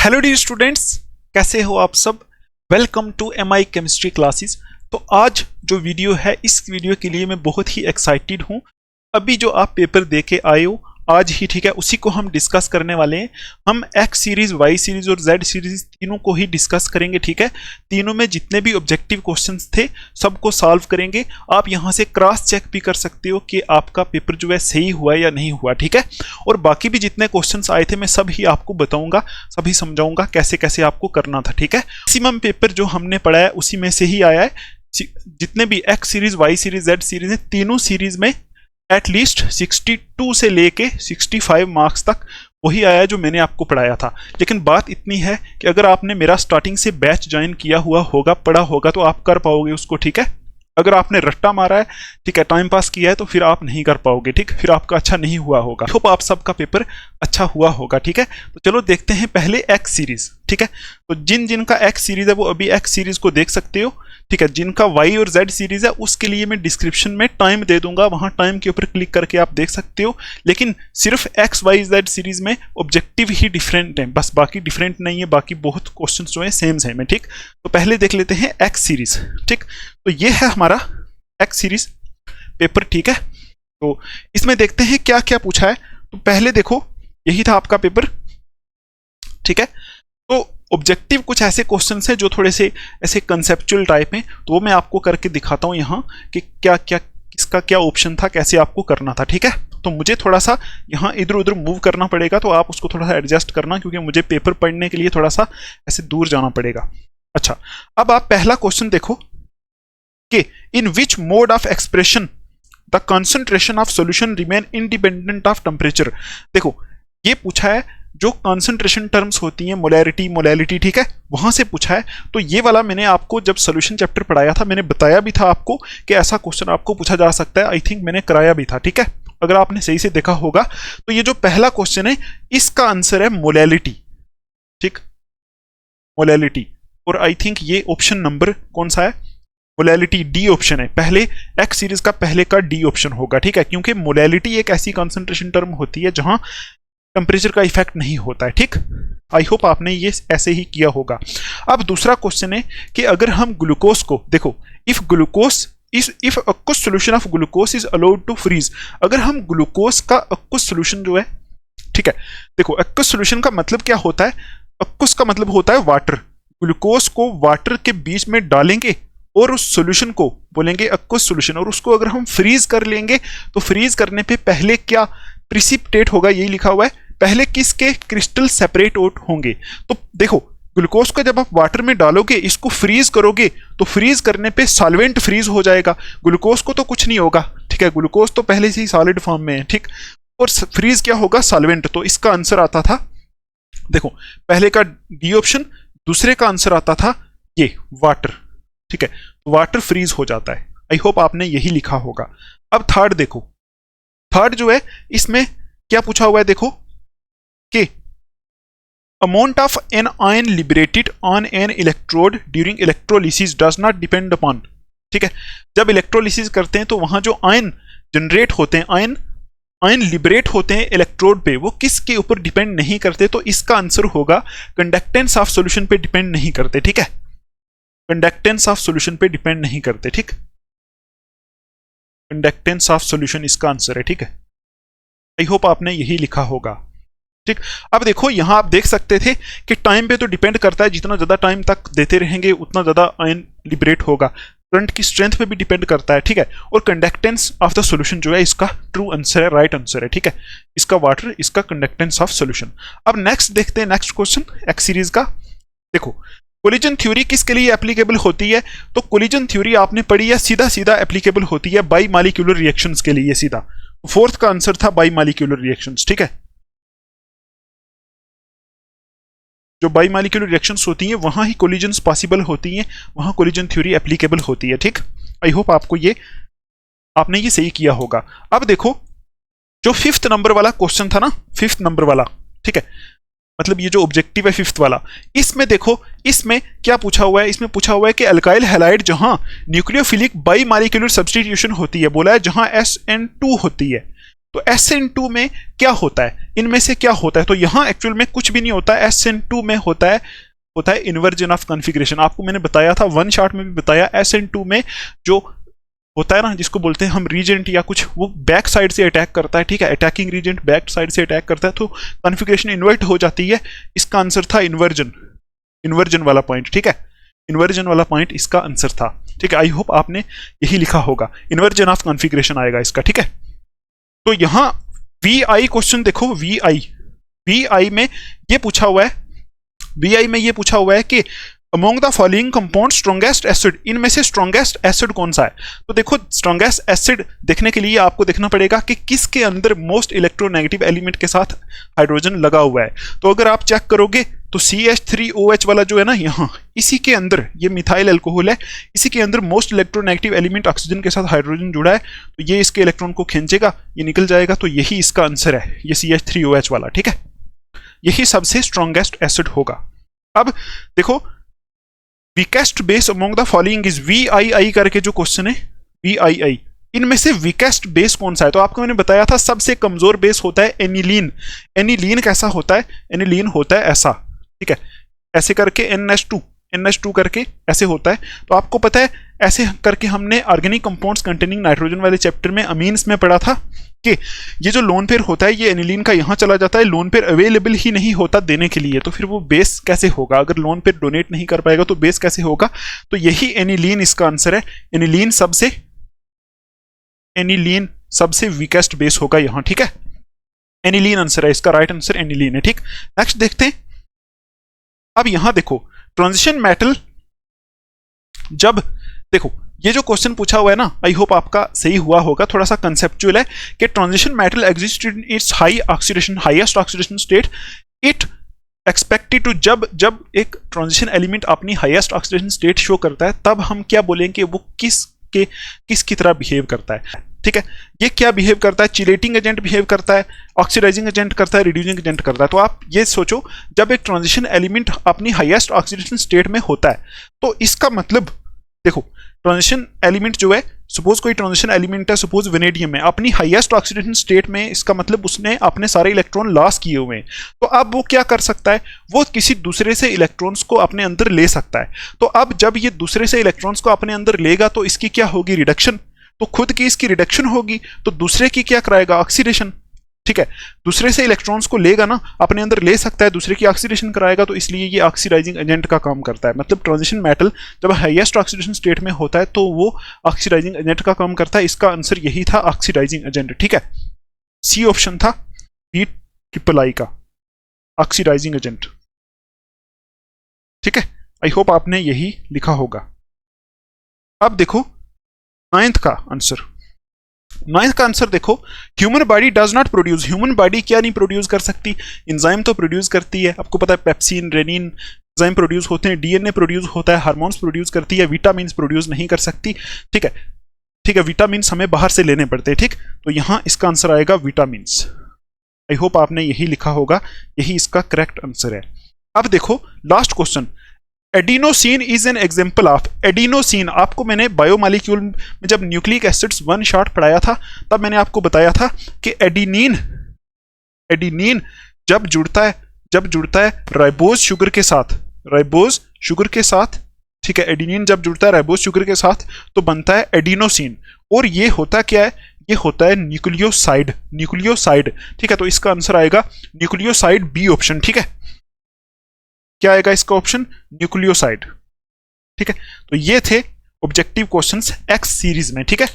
Hello dear students, कैसे हो आप सब। Welcome to MI chemistry classes. तो आज जो वीडियो है, इस वीडियो के लिए मैं बहुत ही एक्साइटेड हूँ। अभी जो आप पेपर दे के आए हो आज ही, ठीक है, उसी को हम डिस्कस करने वाले हैं। हम X सीरीज, Y सीरीज और Z सीरीज तीनों को ही डिस्कस करेंगे, ठीक है। तीनों में जितने भी ऑब्जेक्टिव क्वेश्चंस थे सबको सॉल्व करेंगे। आप यहाँ से क्रॉस चेक भी कर सकते हो कि आपका पेपर जो है सही हुआ या नहीं हुआ, ठीक है। और बाकी भी जितने क्वेश्चंस आए थे मैं सब ही आपको बताऊंगा, सभी समझाऊंगा कैसे कैसे आपको करना था, ठीक है। मैक्सिमम पेपर जो हमने पढ़ा है उसी में से ही आया है। जितने भी X series, Y series, Z series है, तीनों सीरीज में एटलीस्ट 62 से लेके 65 मार्क्स तक वही आया जो मैंने आपको पढ़ाया था। लेकिन बात इतनी है कि अगर आपने मेरा स्टार्टिंग से बैच ज्वाइन किया हुआ होगा, पढ़ा होगा, तो आप कर पाओगे उसको, ठीक है। अगर आपने रट्टा मारा है, ठीक है, टाइम पास किया है, तो फिर आप नहीं कर पाओगे, ठीक, फिर आपका अच्छा नहीं हुआ होगा। होप आप सबका पेपर अच्छा हुआ होगा, ठीक है। तो चलो देखते हैं पहले X सीरीज, ठीक है। तो जिन जिनका X सीरीज है वो अभी X सीरीज को देख सकते हो, ठीक है। जिनका Y और Z सीरीज है उसके लिए मैं डिस्क्रिप्शन में टाइम दे दूंगा, वहां टाइम के ऊपर क्लिक करके आप देख सकते हो। लेकिन सिर्फ X, Y, Z सीरीज में ऑब्जेक्टिव ही डिफरेंट है, बस, बाकी डिफरेंट नहीं है, बाकी बहुत क्वेश्चंस जो है सेम सेम है, ठीक। तो पहले देख लेते हैं X सीरीज, ठीक। तो ये है हमारा X सीरीज पेपर, ठीक है। तो इसमें देखते हैं क्या क्या पूछा है। तो पहले देखो, यही था आपका पेपर, ठीक है। तो ऑब्जेक्टिव कुछ ऐसे क्वेश्चंस हैं जो थोड़े से ऐसे कंसेप्चुअल टाइप हैं, तो वो मैं आपको करके दिखाता हूं यहाँ कि क्या क्या किसका क्या ऑप्शन था, कैसे आपको करना था, ठीक है। तो मुझे थोड़ा सा यहाँ इधर उधर मूव करना पड़ेगा, तो आप उसको थोड़ा सा एडजस्ट करना, क्योंकि मुझे पेपर पढ़ने के लिए थोड़ा सा ऐसे दूर जाना पड़ेगा। अच्छा, अब आप पहला क्वेश्चन देखो कि in which mode of expression the concentration of solution remain independent of temperature. देखो, ये पूछा है जो कंसंट्रेशन टर्म्स होती हैं, मोलैरिटी, मोलैलिटी, ठीक है, वहां से पूछा है। तो ये वाला मैंने आपको जब सॉल्यूशन चैप्टर पढ़ाया था, मैंने बताया भी था आपको कि ऐसा क्वेश्चन आपको पूछा जा सकता है। आई थिंक मैंने कराया भी था, ठीक है, अगर आपने सही से देखा होगा। तो ये जो पहला क्वेश्चन है इसका आंसर है मोलैलिटी, ठीक, मोलैलिटी। और आई थिंक ये ऑप्शन नंबर कौन सा है, मोलैलिटी, डी ऑप्शन है। पहले X सीरीज का पहले का डी ऑप्शन होगा, ठीक है, क्योंकि मोलैलिटी एक ऐसी कंसंट्रेशन टर्म होती है जहां टेम्परेचर का इफेक्ट नहीं होता है, ठीक। आई होप आपने ये ऐसे ही किया होगा। अब दूसरा क्वेश्चन है कि अगर हम ग्लूकोज को देखो, if aqueous solution of glucose is allowed to freeze, अगर हम ग्लूकोज का aqueous solution जो है, ठीक है, देखो aqueous solution का मतलब क्या होता है, aqueous का मतलब होता है वाटर। ग्लूकोज को वाटर के बीच में डालेंगे और उस सॉल्यूशन को बोलेंगे aqueous solution, और उसको अगर हम फ्रीज कर लेंगे तो फ्रीज करने पे पहले क्या प्रिसिपिटेट होगा, यही लिखा हुआ है, पहले किसके क्रिस्टल सेपरेट आउट होंगे। तो देखो, ग्लूकोज को जब आप वाटर में डालोगे, इसको फ्रीज करोगे, तो फ्रीज करने पे सॉल्वेंट फ्रीज हो जाएगा, ग्लूकोज को तो कुछ नहीं होगा, ठीक है, ग्लूकोज तो पहले से ही सॉलिड फॉर्म में है, ठीक। और फ्रीज क्या होगा, सॉल्वेंट। तो इसका आंसर आता था, देखो, पहले का डी ऑप्शन, दूसरे का आंसर आता था ये वाटर, ठीक है, वाटर फ्रीज हो जाता है। आई होप आपने यही लिखा होगा। अब थर्ड देखो, थर्ड जो है इसमें क्या पूछा हुआ है, देखो कि amount of an ion liberated on an electrode during electrolysis does not depend upon, ठीक है। जब इलेक्ट्रोलिसिस करते हैं तो वहां जो आयन जनरेट होते हैं, आयन लिबरेट होते हैं इलेक्ट्रोड पे, वो किसके ऊपर डिपेंड नहीं करते। तो इसका आंसर होगा कंडक्टेंस ऑफ सॉल्यूशन पे डिपेंड नहीं करते, ठीक है, कंडक्टेंस ऑफ सॉल्यूशन पे डिपेंड नहीं करते, ठीक, कंडक्टेंस ऑफ सॉल्यूशन इसका आंसर है, ठीक है। आई होप आपने यही लिखा होगा, ठीक। अब देखो, यहां आप देख सकते थे कि टाइम पे तो डिपेंड करता है, जितना ज्यादा टाइम तक देते रहेंगे उतना ज्यादा आयन लिबरेट होगा। करंट की स्ट्रेंथ पे भी डिपेंड करता है, ठीक है। और कंडक्टेंस ऑफ द सॉल्यूशन जो है इसका ट्रू आंसर है, राइट आंसर है, ठीक है, इसका वाटर, इसका कंडक्टेंस ऑफ सॉल्यूशन। अब नेक्स्ट देखते हैं, नेक्स्ट क्वेश्चन X सीरीज का। देखो, कोलिजन थ्योरी किसके लिए एप्लीकेबल होती है। तो कोलिजन थ्योरी आपने पढ़ी है, सीधा सीधा एप्लीकेबल होती है बाई मॉलिक्यूलर रिएक्शंस के लिए, सीधा। फोर्थ का आंसर था बाई मॉलिक्यूलर रिएक्शंस, ठीक है। जो बाई मॉलिक्यूलर रिएक्शंस होती हैं वहां ही कोलिजन्स पॉसिबल होती हैं, वहां कोलिजन थ्योरी एप्लीकेबल होती है, ठीक। आई होप आपने ये सही किया होगा। अब देखो, जो 5th नंबर वाला क्वेश्चन था ना, 5th नंबर वाला, ठीक है, मतलब ये जो ऑब्जेक्टिव है 5th वाला, इसमें देखो, इसमें क्या पूछा हुआ है, इसमें पूछा हुआ है कि अल्काइल हैलाइड जहां न्यूक्लियोफिलिक बाई मॉलिक्यूलर सब्स्टिट्यूशन होती है, बोला है जहां SN2 होती है। तो SN2 में क्या होता है, इनमें से क्या होता है? तो यहाँ एक्चुअल में कुछ भी नहीं होता है, SN2 में होता है इन्वर्जन ऑफ कॉन्फ़िगरेशन। आपको मैंने बताया था, वन शॉट में भी बताया, SN2 में जो होता है ना, जिसको बोलते हैं हम रीजेंट या कुछ, वो बैक साइड से अटैक करता है, ठीक है, अटैकिंग रीजेंट बैक साइड से अटैक करता है, तो कॉन्फ़िगरेशन इन्वर्ट हो जाती है। इसका आंसर था इन्वर्जन वाला पॉइंट, ठीक है, इन्वर्जन वाला पॉइंट इसका आंसर था, ठीक है। आई होप आपने यही लिखा होगा, इन्वर्जन ऑफ कॉन्फ़िगरेशन आएगा इसका, ठीक है। तो यहां VI क्वेश्चन देखो, VI में ये पूछा हुआ है, VI में ये पूछा हुआ है कि among the following compound strongest acid, इनमें से स्ट्रॉन्गेस्ट एसिड कौन सा है? तो देखो, स्ट्रॉन्गेस्ट एसिड देखने के लिए आपको देखना पड़ेगा कि किसके अंदर मोस्ट इलेक्ट्रोनेगेटिव एलिमेंट के साथ हाइड्रोजन लगा हुआ है। तो अगर आप चेक करोगे तो CH3OH वाला जो है ना, यहाँ इसी के अंदर, ये मिथाइल अल्कोहल है, इसी के अंदर मोस्ट इलेक्ट्रोनेगेटिव एलिमेंट ऑक्सीजन के साथ हाइड्रोजन जुड़ा है, तो ये इसके इलेक्ट्रॉन को खींचेगा, ये निकल जाएगा, तो यही इसका आंसर है, ये CH3OH वाला, ठीक है। यही सबसे स्ट्रॉन्गेस्ट एसिड होगा। अब देखो, weakest base among the following is, VII करके जो क्वेश्चन है, VII, इनमें से वीकेस्ट बेस कौन सा है? तो आपको मैंने बताया था सबसे कमजोर बेस होता है एनिलीन। एनिलीन कैसा होता है? एनिलीन होता है ऐसा, ठीक है, ऐसे करके NH2 करके ऐसे होता है। तो आपको पता है, ऐसे करके हमने ऑर्गेनिक कंपाउंड्स कंटेनिंग नाइट्रोजन वाले चैप्टर में अमीन्स में पढ़ा था कि ये जो लोन पेयर होता है, ये एनिलीन का यहाँ चला जाता है, लोन पेयर अवेलेबल ही नहीं होता देने के लिए, तो फिर वो बेस कैसे होगा? अगर लोन पेयर डोनेट नहीं कर पाएगा तो बेस कैसे होगा? तो यही एनिलीन इसका आंसर है। एनिलीन सबसे वीकेस्ट बेस होगा यहाँ, ठीक है, एनिलीन आंसर है इसका, राइट आंसर एनिलीन है, ठीक। नेक्स्ट देखते हैं। अब यहां देखो, ट्रांजिशन मेटल, जब देखो ये जो क्वेश्चन पूछा हुआ है ना, आई होप आपका सही हुआ होगा, थोड़ा सा कंसेप्चुअल है कि transition metal exist in its highest oxidation state, it expected to, जब एक ट्रांजिशन एलिमेंट अपनी हाईएस्ट ऑक्सीडेशन स्टेट शो करता है, तब हम क्या बोलेंगे, वो किसकी तरह बिहेव करता है, ठीक है। ये क्या बिहेव करता है? चिलेटिंग एजेंट बिहेव करता है, ऑक्सीडाइजिंग एजेंट करता है, रिड्यूसिंग एजेंट करता है। तो आप ये सोचो, जब एक ट्रांजिशन एलिमेंट अपनी हाईएस्ट ऑक्सीडेशन स्टेट में होता है, तो इसका मतलब देखो, ट्रांजिशन एलिमेंट जो है, सपोज कोई ट्रांजिशन एलिमेंट है, सपोज वेनेडियम है, अपनी हाईएस्ट ऑक्सीडेशन स्टेट में, इसका मतलब उसने अपने सारे इलेक्ट्रॉन लॉस किए हुए हैं। तो अब वो क्या कर सकता है? वो किसी दूसरे से इलेक्ट्रॉन्स को अपने अंदर ले सकता है। तो अब जब ये दूसरे से इलेक्ट्रॉन्स को अपने अंदर लेगा, तो इसकी क्या होगी? रिडक्शन। तो खुद की इसकी रिडक्शन होगी, तो दूसरे की क्या कराएगा? ऑक्सीडेशन, ठीक है। दूसरे से इलेक्ट्रॉन्स को लेगा ना, अपने अंदर ले सकता है, दूसरे की ऑक्सीडेशन कराएगा, तो इसलिए ये ऑक्सीडाइजिंग एजेंट का काम करता है। मतलब ट्रांजिशन मेटल जब हाईएस्ट ऑक्सीडेशन स्टेट में होता है, तो वो ऑक्सीडाइजिंग एजेंट का काम करता है। इसका आंसर यही था, ऑक्सीडाइजिंग एजेंट, ठीक है। सी ऑप्शन था PIII का, ऑक्सीडाइजिंग एजेंट, ठीक है। आई होप आपने यही लिखा होगा। अब देखो नाइन्थ का आंसर देखो, human body does not produce, human body क्या नहीं प्रोड्यूस कर सकती? एंजाइम तो प्रोड्यूस करती है, आपको पता है, पेप्सिन, रेनिन एंजाइम प्रोड्यूस होते हैं, DNA प्रोड्यूस होता है, हार्मोन्स प्रोड्यूस करती है, विटामिन्स प्रोड्यूस नहीं कर सकती, ठीक है, विटामिन्स हमें बाहर से लेने पड़ते हैं, ठीक। तो यहां इसका आंसर आएगा विटामिन्स। आई होप आपने यही लिखा होगा, यही इसका करेक्ट आंसर है। अब देखो last question, adenosine is an example of, adenosine, आपको मैंने बायोमॉलिक्यूल में जब न्यूक्लिक एसिड्स वन शॉट पढ़ाया था, तब मैंने आपको बताया था कि एडिनिन जब जुड़ता है राइबोज शुगर के साथ, ठीक है, एडिनिन जब जुड़ता है राइबोज शुगर के साथ, तो बनता है एडिनोसिन, और ये होता क्या है? ये होता है न्यूक्लियोसाइड, ठीक है। तो इसका आंसर आएगा न्यूक्लियोसाइड, बी ऑप्शन, ठीक है। क्या आएगा इसका ऑप्शन? न्यूक्लियोसाइड, ठीक है। तो ये थे ऑब्जेक्टिव क्वेश्चंस एक्स सीरीज में, ठीक है।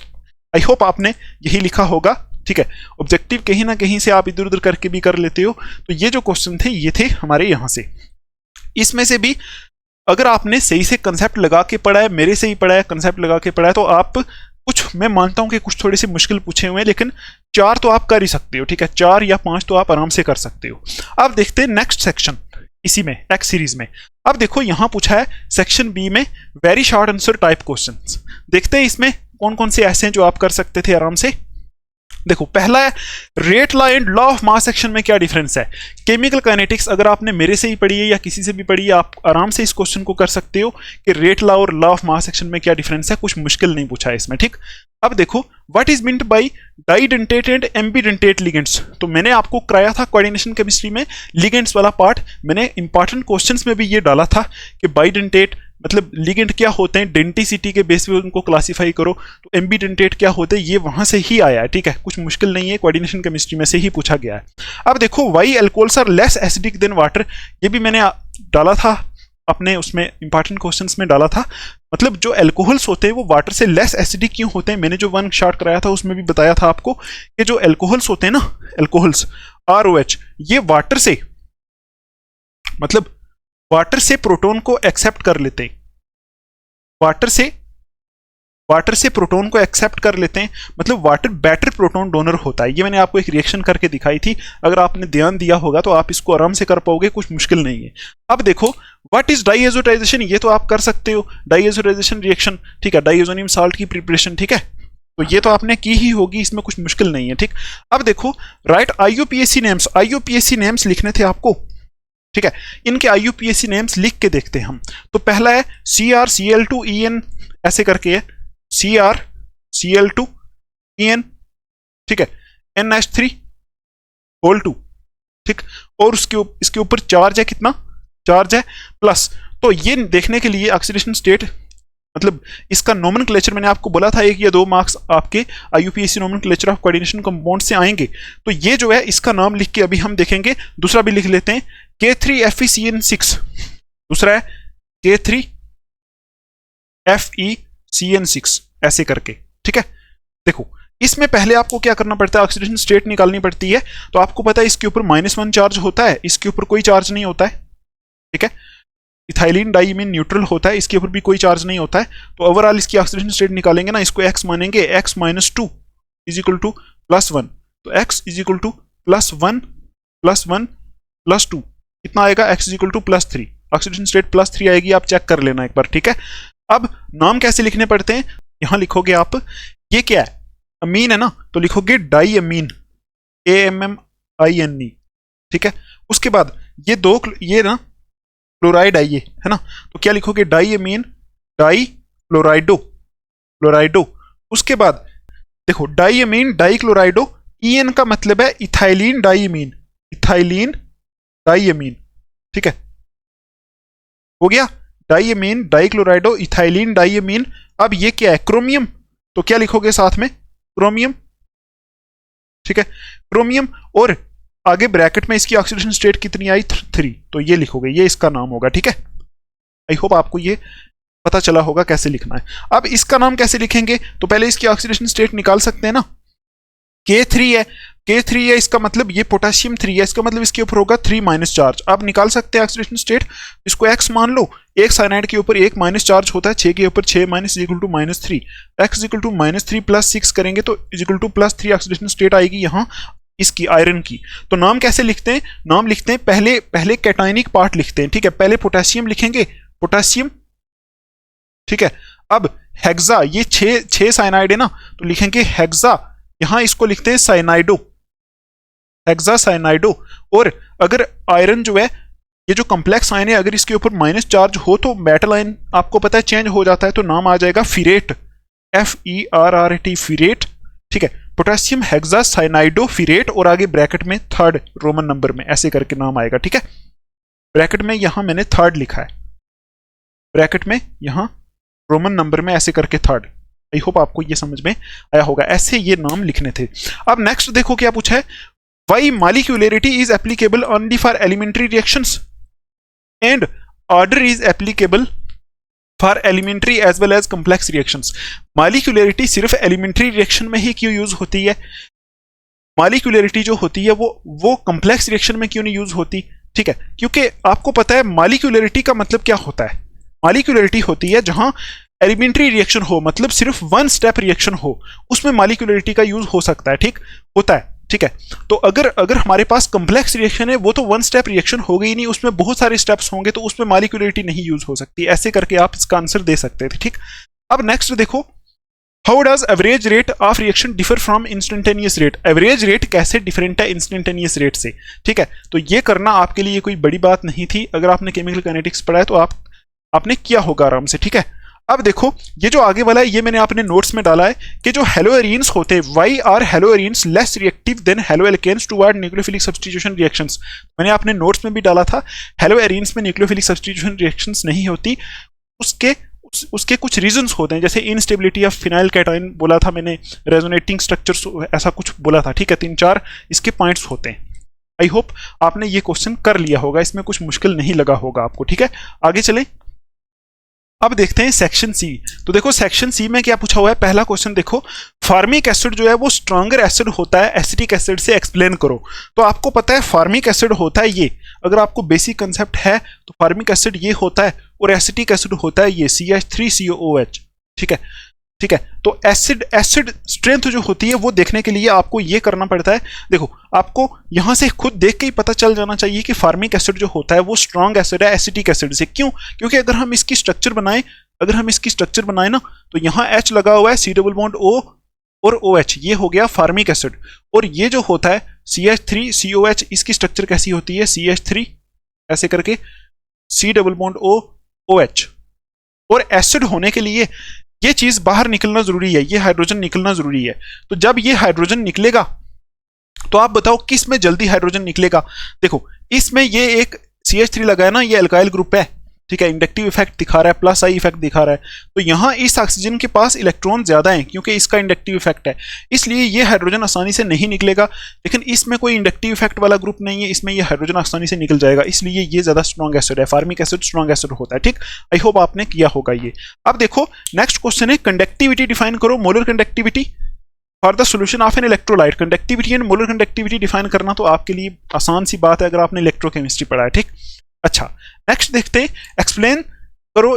आई होप आपने यही लिखा होगा, ठीक है। ऑब्जेक्टिव कहीं ना कहीं से आप इधर उधर करके भी कर लेते हो। तो ये जो क्वेश्चन थे, ये थे हमारे यहां से। इसमें से भी अगर आपने सही से कंसेप्ट लगा के पढ़ा है, मेरे से ही पढ़ा है, कंसेप्ट लगा के पढ़ा है, तो आप कुछ, मैं मानता हूं कि कुछ थोड़े से मुश्किल पूछे हुए हैं, लेकिन 4 तो आप कर ही सकते हो, ठीक है। 4 या 5 तो आप आराम से कर सकते हो। अब देखते हैं नेक्स्ट सेक्शन, इसी में एक्स सीरीज में। अब देखो यहां पूछा है सेक्शन बी में very short answer type questions. देखते हैं इसमें कौन कौन से ऐसे हैं जो आप कर सकते थे आराम से। देखो पहला है rate law and law of mass action में क्या डिफरेंस है। केमिकल काइनेटिक्स अगर आपने मेरे से ही पढ़ी है या किसी से भी पढ़ी है, आप आराम से इस क्वेश्चन को कर सकते हो कि रेट लॉ और लॉ ऑफ मास एक्शन में क्या डिफरेंस है, कुछ मुश्किल नहीं पूछा है इसमें, ठीक। अब देखो what is meant by didentate and ambidentate ligands. तो मैंने आपको कराया था कोऑर्डिनेशन केमिस्ट्री में लिगेंड्स वाला पार्ट, मैंने इंपॉर्टेंट क्वेश्चंस में भी ये डाला था कि बाइडेंटेट मतलब लिगेंड क्या होते हैं, डेंटिसिटी के बेस पे उनको क्लासिफाई करो, तो एम्बीडेंटेट क्या होते हैं, ये वहां से ही आया है, ठीक है, कुछ मुश्किल नहीं है, कोऑर्डिनेशन केमिस्ट्री में से ही पूछा गया है। अब देखो why alcohols are less acidic than water, ये भी मैंने डाला था अपने उसमें इंपॉर्टेंट क्वेश्चंस में डाला था, मतलब जो एल्कोहल्स होते हैं वो वाटर से लेस एसिडिक क्यों होते हैं। मैंने जो वन शॉट कराया था उसमें भी बताया था आपको कि जो एल्कोहल्स होते हैं ना, एल्कोहल्स ROH, ये वाटर से मतलब वाटर से प्रोटॉन को एक्सेप्ट कर लेते हैं, वाटर से प्रोटॉन को एक्सेप्ट कर लेते हैं, मतलब वाटर बेटर प्रोटॉन डोनर होता है। ये मैंने आपको एक रिएक्शन करके दिखाई थी, अगर आपने ध्यान दिया होगा तो आप इसको आराम से कर पाओगे, कुछ मुश्किल नहीं है। अब देखो व्हाट इज डाइएजोटाइजेशन, ये तो आप कर सकते हो, डाइएजोटाइजेशन रिएक्शन, ठीक है, डाइएजोनियम साल्ट की प्रिपरेशन, ठीक है, तो ये तो आपने की ही होगी, इसमें कुछ मुश्किल नहीं है, ठीक। अब देखो right IUPAC names, IUPAC names लिखने थे आपको, ठीक है, इनके IUPAC नेम्स लिख के देखते हैं हम। तो पहला है CrCl2En ऐसे करके है, CrCl2En, ठीक है, NH3O2, ठीक, और इसके ऊपर चार्ज है, कितना चार्ज है प्लस। तो ये देखने के लिए ऑक्सीडेशन स्टेट मतलब इसका नोमेनक्लेचर मैंने आपको बोला था 1 या 2 मार्क्स आपके IUPAC nomenclature of coordination compound से आएंगे। तो ये जो है इसका नाम लिख के अभी हम देखेंगे, दूसरा भी लिख लेते हैं K3FeCN6, दूसरा है K3FeCN6 ऐसे करके, ठीक है। देखो इसमें पहले आपको क्या करना पड़ता है, ऑक्सीडेशन स्टेट निकालनी पड़ती है। तो आपको पता है इसके ऊपर -1 चार्ज होता है, इसके ऊपर कोई चार्ज नहीं होता है, ठीक है, इथाइलिन डाइमीन न्यूट्रल होता है, इसके ऊपर भी कोई चार्ज नहीं होता है। तो ओवरऑल इसकी ऑक्सीडेशन स्टेट निकालेंगे ना, इसको x मानेंगे, x -2 = +1, तो x = +1 +1 +2 कितना आएगा, x = +3, ऑक्सीडेशन स्टेट +3 आएगी, आप चेक कर लेना एक बार, ठीक है। अब नाम कैसे लिखने पड़ते हैं, यहां लिखोगे आप, ये क्या है अमीन है ना, तो लिखोगे डाई अमीन, AMMINE, ठीक है। उसके बाद ये दो, ये ना क्लोराइड है ये, है ना, तो क्या लिखोगे डाई अमीन डाई क्लोराइडो। उसके बाद देखो डाई अमीन डाई क्लोराइडो, EN का मतलब है इथाइलिन डाईमीन, ठीक है, हो गया डाई अमीन डाई क्लोराइडो इथाइलिन डाईमीन। अब ये क्या है क्रोमियम, तो क्या लिखोगे साथ में क्रोमियम, ठीक है, क्रोमियम, और आगे ब्रैकेट में इसकी ऑक्सीडेशन स्टेट कितनी आई 3, तो ये लिखोगे, ये इसका नाम होगा, ठीक है। आई होप आपको ये पता चला होगा कैसे लिखना है। अब इसका नाम कैसे लिखेंगे, तो पहले इसकी ऑक्सीडेशन स्टेट निकाल सकते हैं ना, K3 है, इसका मतलब ये पोटेशियम 3 है, इसका मतलब इसके ऊपर होगा 3- चार्ज। आप निकाल सकते हैं ऑक्सीडेशन स्टेट, इसको x मान लो, एक साइनाइड के ऊपर 1 माइनस चार्ज होता है, 6 के ऊपर 6 माइनस -3, x -3 + 6 करेंगे तो +3 ऑक्सीडेशन स्टेट आएगी यहाँ इसकी आयरन की। तो नाम कैसे लिखते हैं, नाम लिखते हैं पहले कैटायनिक पार्ट लिखते हैं, ठीक है, पहले पोटेशियम लिखेंगे, पोटेशियम, ठीक है। अब हेक्सा, ये 6 साइनाइड है ना, तो लिखेंगे हेक्सा, यहां इसको लिखते हैं साइनाइडो, हेक्सा साइनाइडो। और अगर आयरन जो है, ये जो कॉम्प्लेक्स आयन है, अगर इसके ऊपर माइनस चार्ज हो तो मेटल आयन आपको पता है चेंज हो जाता है, तो नाम आ जाएगा फिरेट, FERRAT फिरेट, ठीक है, पोटेशियम हेक्सा साइनाइडो फिरेट, और आगे ब्रैकेट में 3rd रोमन नंबर में ऐसे करके नाम आएगा, ठीक है। ब्रैकेट में यहां मैंने 3rd लिखा है, ब्रैकेट में यहां रोमन नंबर में ऐसे करके 3rd। आई होप आपको ये समझ में आया होगा, ऐसे ये नाम लिखने थे। अब नेक्स्ट देखो क्या पूछा है, why molecularity is applicable only for elementary reactions and order is applicable for elementary as well as complex reactions. Molecularity सिर्फ एलिमेंट्री रिएक्शन में ही क्यों यूज होती है, मॉलिक्यूलरिटी जो होती है वो कॉम्प्लेक्स रिएक्शन में क्यों नहीं यूज होती, ठीक है, क्योंकि आपको पता है मॉलिक्यूलरिटी का मतलब क्या होता है, मॉलिक्यूलरिटी होती है जहां एलिमेंट्री रिएक्शन हो, मतलब सिर्फ 1 स्टेप रिएक्शन हो, उसमें मॉलिक्यूलरिटी का यूज हो सकता है, ठीक होता है, ठीक है। तो अगर हमारे पास कॉम्प्लेक्स रिएक्शन है, वो तो 1 स्टेप रिएक्शन हो गई नहीं, उसमें बहुत सारे स्टेप्स होंगे, तो उसमें मॉलिक्यूलरिटी नहीं यूज हो सकती, ऐसे करके आप इसका आंसर दे सकते थे, ठीक। अब नेक्स्ट देखो how does average rate of reaction differ from instantaneous rate, average rate कैसे डिफरेंट है इंस्टेंटेनियस रेट से, ठीक है। तो ये करना आपके लिए कोई बड़ी बात नहीं थी, अगर आपने केमिकल काइनेटिक्स पढ़ा है तो आपने किया होगा आराम से, ठीक है। अब देखो ये जो आगे वाला है ये मैंने अपने नोट्स में डाला है कि जो हेलोएरीन्स होते हैं, why are haloarenes less reactive than haloalkanes toward nucleophilic substitution reactions. मैंने अपने नोट्स में भी डाला था, हेलोएरीन्स में न्यूक्लियोफिलिक सब्स्टिट्यूशन रिएक्शंस नहीं होती, उसके कुछ रीजंस होते हैं, जैसे इनस्टेबिलिटी ऑफ फिनाइल कैटायन बोला था मैंने, रेजोनेटिंग स्ट्रक्चर्स ऐसा कुछ बोला था, ठीक है। 3-4 इसके पॉइंट्स होते हैं। आई होप आपने ये क्वेश्चन कर लिया होगा, इसमें कुछ मुश्किल नहीं लगा होगा आपको, ठीक है। आगे चलें, अब देखते हैं सेक्शन सी। तो देखो सेक्शन सी में क्या पूछा हुआ है, पहला क्वेश्चन देखो, फार्मिक एसिड जो है वो स्ट्रॉन्गर एसिड होता है एसिटिक एसिड से, एक्सप्लेन करो। तो आपको पता है फार्मिक एसिड होता है ये, अगर आपको बेसिक कंसेप्ट है तो फार्मिक एसिड ये होता है और एसिटिक एसिड होता है ये CH3COOH, ठीक है, ठीक है। तो एसिड स्ट्रेंथ जो होती है वो देखने के लिए आपको ये करना पड़ता है, देखो आपको यहां से खुद देख के ही पता चल जाना चाहिए कि फार्मिक एसिड जो होता है वो स्ट्रॉन्ग एसिड है एसिटिक एसिड से। क्यों? क्योंकि अगर हम इसकी स्ट्रक्चर बनाए ना तो यहाँ H लगा हुआ है, C डबल बॉन्ड O और OH, ये हो गया फार्मिक एसिड। और ये जो होता है CH3COH, इसकी स्ट्रक्चर कैसी होती है, CH3 ऐसे करके C double bond O OH। और एसिड होने के लिए ये चीज बाहर निकलना जरूरी है, ये हाइड्रोजन निकलना जरूरी है। तो जब ये हाइड्रोजन निकलेगा तो आप बताओ किस में जल्दी हाइड्रोजन निकलेगा। देखो इसमें ये एक CH3 लगा है ना, ये अल्काइल ग्रुप है, ठीक है, इंडक्टिव इफेक्ट दिखा रहा है, प्लस आई इफेक्ट दिखा रहा है। तो यहाँ इस ऑक्सीजन के पास इलेक्ट्रॉन ज्यादा हैं क्योंकि इसका इंडक्टिव इफेक्ट है, इसलिए ये हाइड्रोजन आसानी से नहीं निकलेगा। लेकिन इसमें कोई इंडक्टिव इफेक्ट वाला ग्रुप नहीं है, इसमें ये हाइड्रोजन आसानी से निकल जाएगा, इसलिए ये ज्यादा स्ट्रॉन्ग एसिड है, फार्मिक एसिड स्ट्रॉन्ग एसिड होता है, ठीक। आई होप आपने किया होगा ये। अब देखो नेक्स्ट क्वेश्चन है, कंडक्टिविटी डिफाइन करो, molar conductivity for the solution of an electrolyte. Conductivity and molar conductivity define करना तो आपके लिए आसान सी बात है अगर आपने इलेक्ट्रोकेमिस्ट्री पढ़ा है, ठीक। अच्छा नेक्स्ट देखते हैं, एक्सप्लेन करो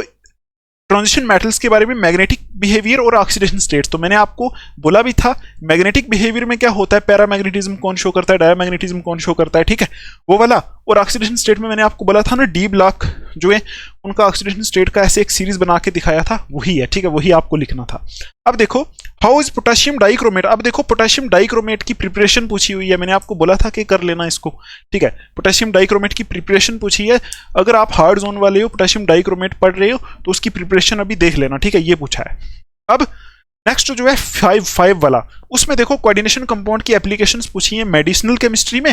ट्रांजिशन मेटल्स के बारे में, मैग्नेटिक बिहेवियर और ऑक्सीडेशन स्टेट्स। तो मैंने आपको बोला भी था मैग्नेटिक बिहेवियर में क्या होता है, पैरामैग्नेटिज्म कौन शो करता है, डायमैग्नेटिज्म कौन शो करता है, ठीक है, वो वाला। और ऑक्सीडेशन स्टेट में मैंने आपको बोला था ना, डी ब्लॉक जो है उनका ऑक्सीडेशन स्टेट का ऐसे एक सीरीज बना के दिखाया था, वही है, ठीक है, वही आपको लिखना था। अब देखो हाउ इज पोटेशियम डाइक्रोमेट। अब देखो पोटेशियम डाइक्रोमेट की प्रिपरेशन पूछी हुई है, मैंने आपको बोला था कि कर लेना इसको, ठीक है। पोटेशियम डाइक्रोमेट की प्रिपरेशन पूछी है, अगर आप हार्ड जोन वाले हो, पोटेशियम डाइक्रोमेट पढ़ रहे हो तो उसकी प्रिपरेशन अभी देख लेना, ठीक है, ये पूछा है। अब नेक्स्ट जो है 5 वाला, उसमें देखो कोऑर्डिनेशन कंपाउंड की एप्लीकेशंस पूछी है मेडिसिनल केमिस्ट्री में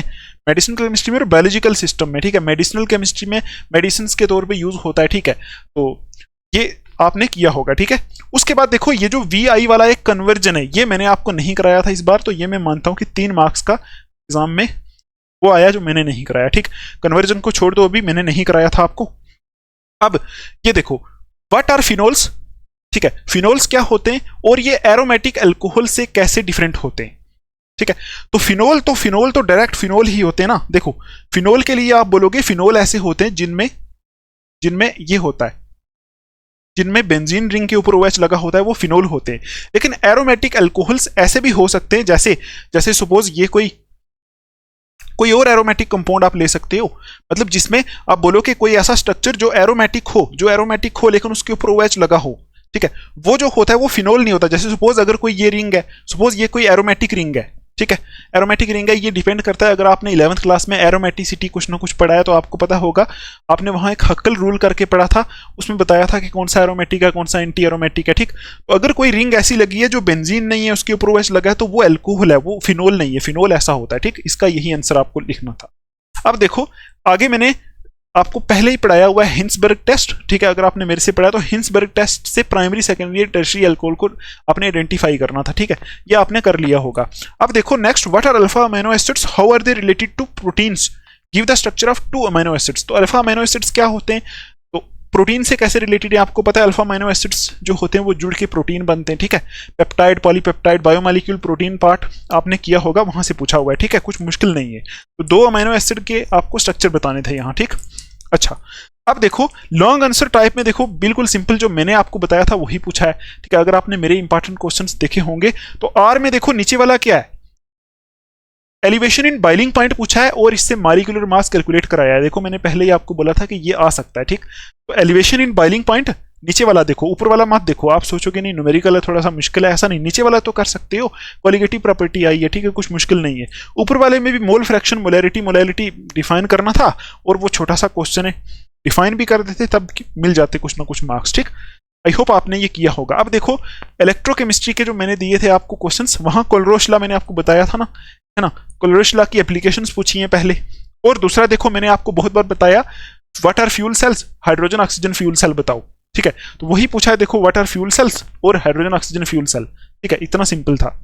और बायोलॉजिकल सिस्टम में, ठीक है। मेडिसिनल केमिस्ट्री में मेडिसिन के तौर पे यूज होता है, ठीक है, तो ये आपने किया होगा, ठीक है। उसके बाद देखो ये जो VI वाला एक कन्वर्जन है, ये मैंने आपको नहीं कराया था इस बार, तो ये मैं मानता हूं कि 3 मार्क्स का एग्जाम में वो आया जो मैंने नहीं कराया, ठीक। कन्वर्जन को छोड़ दो, अभी मैंने नहीं कराया था आपको। अब ये देखो व्हाट आर फिनोल्स, ठीक है, फिनोल्स क्या होते हैं और ये एरोमेटिक अल्कोहल से कैसे डिफरेंट होते हैं, ठीक है। तो फिनोल तो डायरेक्ट फिनोल ही होते हैं ना। देखो फिनोल के लिए आप बोलोगे फिनोल ऐसे होते हैं जिनमें ये होता है, जिनमें बेंजीन रिंग के ऊपर OH लगा होता है, वो फिनोल होते हैं। लेकिन एरोमेटिक अल्कोहल्स ऐसे भी हो सकते हैं, जैसे सपोज ये कोई और एरोमेटिक कंपाउंड आप ले सकते हो, मतलब जिसमें आप बोलो कि कोई ऐसा स्ट्रक्चर जो एरोमेटिक हो लेकिन उसके ऊपर OH लगा हो, ठीक है, वो जो होता है वो फिनोल नहीं होता। जैसे सपोज अगर कोई ये रिंग है, सपोज ये कोई एरोमेटिक रिंग है, ठीक है, एरोमेटिक रिंग है, ये डिपेंड करता है, अगर आपने 11th क्लास में एरोमेटिसिटी कुछ ना कुछ पढ़ा है तो आपको पता होगा, आपने वहां एक हक्कल रूल करके पढ़ा था, उसमें बताया था कि कौन सा एरोमेटिक है कौन सा एंटी एरोमेटिक है, ठीक। तो अगर कोई रिंग ऐसी लगी है जो बेंजीन नहीं है, उसके ऊपर OH लगा है, तो वो अल्कोहल है, वो फिनोल नहीं है, फिनोल ऐसा होता है, ठीक। इसका यही आंसर आपको लिखना था। अब देखो आगे मैंने आपको पहले ही पढ़ाया हुआ है हिंसबर्ग टेस्ट, ठीक है, अगर आपने मेरे से पढ़ा तो हिंसबर्ग टेस्ट से प्राइमरी सेकेंडरी टर्शियरी अल्कोहल को आपने आइडेंटिफाई करना था, ठीक है, ये आपने कर लिया होगा। अब देखो next, what are alpha amino acids, how are they related to proteins, give the structure of 2 amino acids. तो अल्फा अमीनो एसिड्स क्या होते हैं, तो प्रोटीन से कैसे रिलेटेड है आपको पता है, अल्फा अमीनो एसिड्स जो होते हैं वो जुड़ के प्रोटीन बनते हैं, ठीक है, peptide polypeptide biomolecule protein part आपने किया होगा, वहां से पूछा हुआ है, ठीक है, कुछ मुश्किल नहीं है। तो 2 अमीनो एसिड के आपको स्ट्रक्चर बताने थे यहाँ, ठीक। अच्छा अब देखो लॉन्ग आंसर टाइप में देखो बिल्कुल सिंपल जो मैंने आपको बताया था वही पूछा है, ठीक है। अगर आपने मेरे इंपॉर्टेंट क्वेश्चंस देखे होंगे तो आर में देखो नीचे वाला क्या है, एलिवेशन इन बॉइलिंग पॉइंट पूछा है और इससे मॉलिक्यूलर मास कैलकुलेट कराया है। देखो मैंने पहले ही आपको बोला था कि ये आ सकता है, ठीक। तो एलिवेशन इन बॉइलिंग पॉइंट नीचे वाला देखो, ऊपर वाला मत देखो। आप सोचोगे नहीं न्यूमेरिकल है थोड़ा सा मुश्किल है, ऐसा नहीं, नीचे वाला तो कर सकते हो। कॉलिगेटिव प्रॉपर्टी आई है, ठीक है, कुछ मुश्किल नहीं है। ऊपर वाले में भी mole fraction, molarity, molality define करना था, और वो छोटा सा क्वेश्चन है, डिफाइन भी कर देते तब मिल जाते कुछ ना कुछ मार्क्स, ठीक। आई होप आपने ये किया होगा। अब देखो इलेक्ट्रोकेमिस्ट्री के जो मैंने दिए थे आपको क्वेश्चंस, वहां कोलरोश लॉ मैंने आपको बताया था ना, है ना, कोलरोश लॉ की एप्लीकेशंस पूछी हैं पहले। और दूसरा देखो मैंने आपको बहुत बार बताया what are fuel cells, hydrogen oxygen fuel cell बताओ, ठीक है। तो वही पूछा है देखो, व्हाट आर फ्यूल सेल्स और हाइड्रोजन ऑक्सीजन फ्यूल सेल, ठीक है, इतना सिंपल था।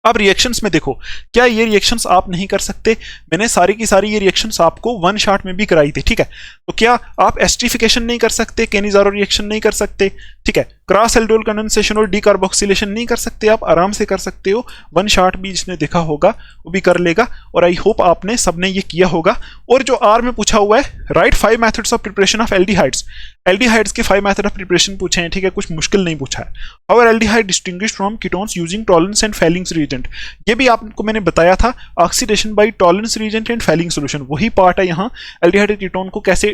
अब रिएक्शंस में देखो, क्या ये रिएक्शंस आप नहीं कर सकते? मैंने सारी की सारी ये रिएक्शंस आपको वन शॉट में भी कराई थी, ठीक है। तो क्या आप एस्टरीफिकेशन नहीं कर सकते, केनिज़ारो रिएक्शन नहीं कर सकते, ठीक है, क्रॉस एल्डोल कंडेंसेशन और डीकार्बोक्सिलेशन नहीं कर सकते? आप आराम से कर सकते हो, वन शॉट भी जिसने देखा होगा वो भी कर लेगा। और आई होप आपने सबने ये किया होगा। और जो आर में पूछा हुआ है, right 5 methods of preparation of aldehydes, aldehydes के 5 मेथड ऑफ प्रिपरेशन पूछे हैं, ठीक है, कुछ मुश्किल नहीं पूछा है। How aldehyde distinguished from ketones using Tollens and Fehling's reagent, ये भी आपको मैंने बताया था, oxidation by Tollens reagent and Fehling solution, वही पार्ट है यहाँ। एल्डिहाइड कीटोन को कैसे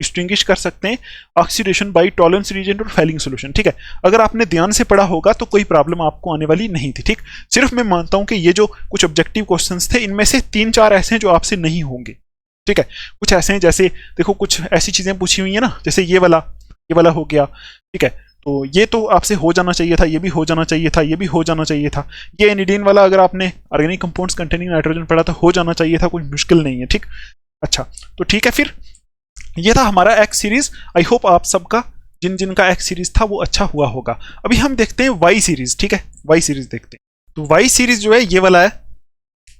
डिस्टिंग्विश कर सकते हैं, ऑक्सीडेशन बाय टॉलरेंस रिएजेंट और फेलिंग सॉल्यूशन, ठीक है। अगर आपने ध्यान से पढ़ा होगा तो कोई प्रॉब्लम आपको आने वाली नहीं थी, ठीक। सिर्फ मैं मानता हूं कि ये जो कुछ ऑब्जेक्टिव क्वेश्चंस थे, इनमें से 3-4 ऐसे हैं जो आपसे नहीं होंगे, ठीक है। कुछ ऐसे हैं जैसे देखो, कुछ ऐसी चीजें पूछी हुई है ना, जैसे ये वाला हो गया, ठीक है। तो ये तो आपसे हो जाना चाहिए था, ये भी हो जाना चाहिए था, ये भी हो जाना चाहिए था। ये एनिडीन वाला अगर आपने ऑर्गेनिक कंपाउंड्स कंटेनिंग नाइट्रोजन पढ़ा तो हो जाना चाहिए था, कुछ मुश्किल नहीं है, ठीक। अच्छा, तो ठीक है, फिर ये था हमारा एक्स सीरीज। आई होप आप सबका जिन जिन का एक्स सीरीज था वो अच्छा हुआ होगा। अभी हम देखते हैं वाई सीरीज, ठीक है, वाई सीरीज देखते हैं। तो वाई सीरीज जो है ये वाला है,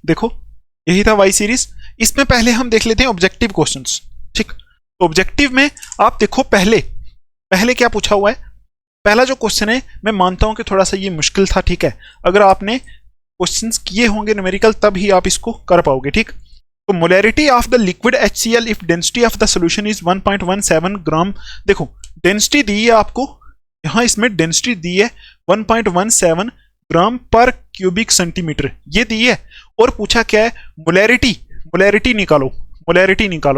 देखो यही था वाई सीरीज। इसमें पहले हम देख लेते हैं ऑब्जेक्टिव क्वेश्चंस, ठीक। तो ऑब्जेक्टिव में आप देखो पहले क्या पूछा हुआ है। पहला जो क्वेश्चन है, मैं मानता हूं कि थोड़ा सा ये मुश्किल था, ठीक है। अगर आपने क्वेश्चंस किए होंगे न्यूमेरिकल तब ही आप इसको कर पाओगे, ठीक। तो molarity of the liquid HCl if density of the solution is 1.17 ग्राम। देखो डेंसिटी दी है आपको, यहां इसमें डेंसिटी दी है 1.17 ग्राम पर क्यूबिक सेंटीमीटर, ये दी है। और पूछा क्या है, मोलैरिटी निकालो,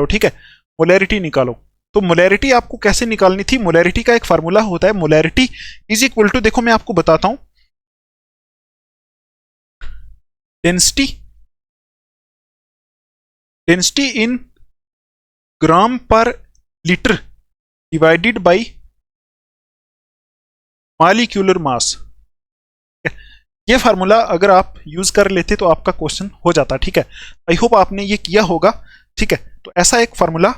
ठीक है, मोलैरिटी निकालो। तो मोलैरिटी आपको कैसे निकालनी थी? मोलैरिटी का एक फार्मूला होता है, मोलैरिटी इज इक्वल टू, देखो मैं आपको बताता हूं, डेंसिटी इन ग्राम पर litre divided by molecular mass. ये फार्मूला अगर आप यूज कर लेते तो आपका क्वेश्चन हो जाता, ठीक है। आई होप आपने ये किया होगा, ठीक है। तो ऐसा एक फार्मूला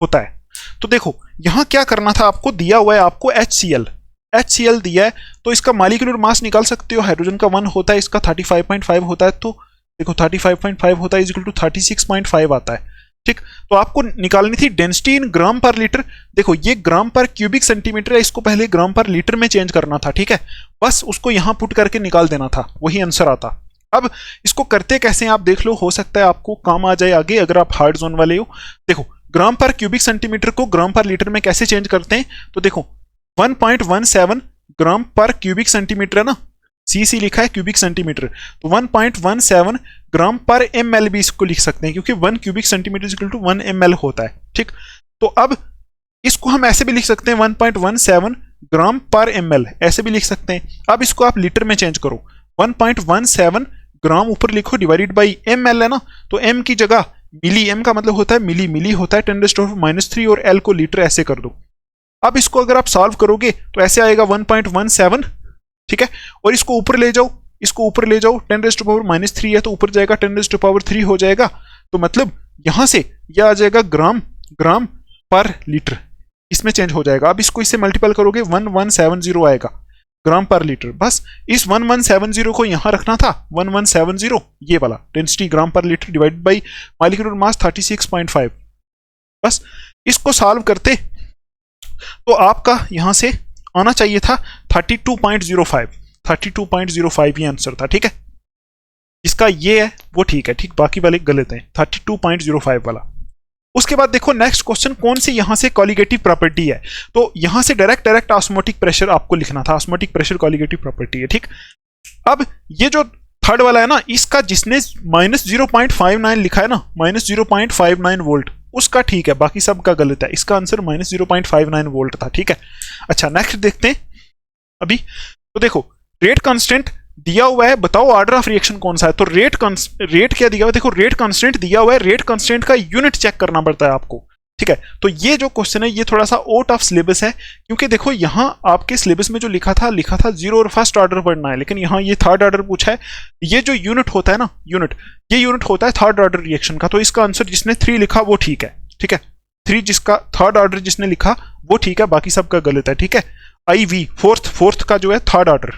होता है। तो देखो यहां क्या करना था, आपको दिया हुआ है आपको HCl दिया है, तो इसका मॉलिक्यूलर मास निकाल सकते हो। हाइड्रोजन का 1 होता है, इसका 35.5 होता है, तो देखो 35.5 होता है इज इक्वल टू 36.5 आता है, ठीक। तो आपको निकालनी थी डेंसिटी इन ग्राम पर लीटर। देखो ये ग्राम पर क्यूबिक सेंटीमीटर है, इसको पहले ग्राम पर लीटर में चेंज करना था, ठीक है। बस उसको यहां पुट करके निकाल देना था, वही आंसर आता। अब इसको करते कैसे हैं आप देख लो, हो सकता है आपको काम आ जाए आगे अगर आप हार्ड जोन वाले हो। देखो ग्राम पर क्यूबिक सेंटीमीटर को ग्राम पर लीटर में कैसे चेंज करते हैं, तो देखो 1.17 ग्राम पर क्यूबिक सेंटीमीटर है ना, सीसी लिखा है क्यूबिक सेंटीमीटर, तो 1.17 ग्राम पर ml भी इसको लिख सकते हैं, क्योंकि 1 cubic centimetre equal to 1 ml होता है, ठीक। तो अब इसको हम ऐसे भी लिख सकते हैं 1.17 ग्राम पर ml, ऐसे भी लिख सकते हैं। अब इसको आप लीटर में चेंज करो, 1.17 ग्राम ऊपर लिखो डिवाइडेड बाई ml है ना, तो m की जगह मिली, m का मतलब होता है मिली होता है 10⁻³ और l को लीटर ऐसे कर दो। अब इसको अगर आप सॉल्व करोगे तो ऐसे आएगा 1.17, ठीक है। और इसको ऊपर ले जाओ, 10⁻³ है तो ऊपर जाएगा 10⁻³ हो जाएगा। तो मतलब यहां से यह आ जाएगा ग्राम पर लीटर, इसमें चेंज हो जाएगा। अब इसको इससे मल्टीपल करोगे 1170 आएगा ग्राम पर लीटर। बस इस 1170 को यहां रखना था, 1170 ये वाला डेंसिटी ग्राम पर litre divided by molecular mass 36.5। बस इसको सॉल्व करते तो आपका यहां से आना चाहिए था 32.05 ये आंसर था, ठीक है। इसका ये है वो ठीक है, ठीक, बाकी वाले गलत हैं, 32.05 वाला। उसके बाद देखो नेक्स्ट क्वेश्चन, कौन सी यहां से कॉलिगेटिव प्रॉपर्टी है, तो यहां से डायरेक्ट ऑस्मोटिक प्रेशर आपको लिखना था, ऑस्मोटिक प्रेशर कॉलिगेटिव प्रॉपर्टी है, ठीक। अब ये जो थर्ड वाला है ना, इसका जिसने -0.59 लिखा है ना, -0.59 वोल्ट, उसका ठीक है, बाकी सब का गलत है। इसका आंसर -0.59 वोल्ट था, ठीक है। अच्छा नेक्स्ट देखते हैं अभी। तो देखो रेट कांस्टेंट दिया हुआ है, बताओ ऑर्डर ऑफ रिएक्शन कौन सा है। तो रेट क्या दिया हुआ है, देखो रेट कांस्टेंट दिया हुआ है, रेट कांस्टेंट का यूनिट चेक करना पड़ता है आपको, ठीक है। तो ये जो क्वेश्चन है ये थोड़ा सा आउट ऑफ सिलेबस है, क्योंकि देखो यहाँ आपके सिलेबस में जो लिखा था 0 और फर्स्ट ऑर्डर पढ़ना है, लेकिन यहाँ ये थर्ड ऑर्डर पूछा है। ये जो यूनिट होता है ना, ये यूनिट होता है थर्ड ऑर्डर रिएक्शन का। तो इसका आंसर जिसने 3 लिखा वो ठीक है, ठीक है। 3 जिसका थर्ड ऑर्डर जिसने लिखा वो ठीक है, बाकी सबका गलत है, ठीक है। IV फोर्थ का जो है थर्ड ऑर्डर,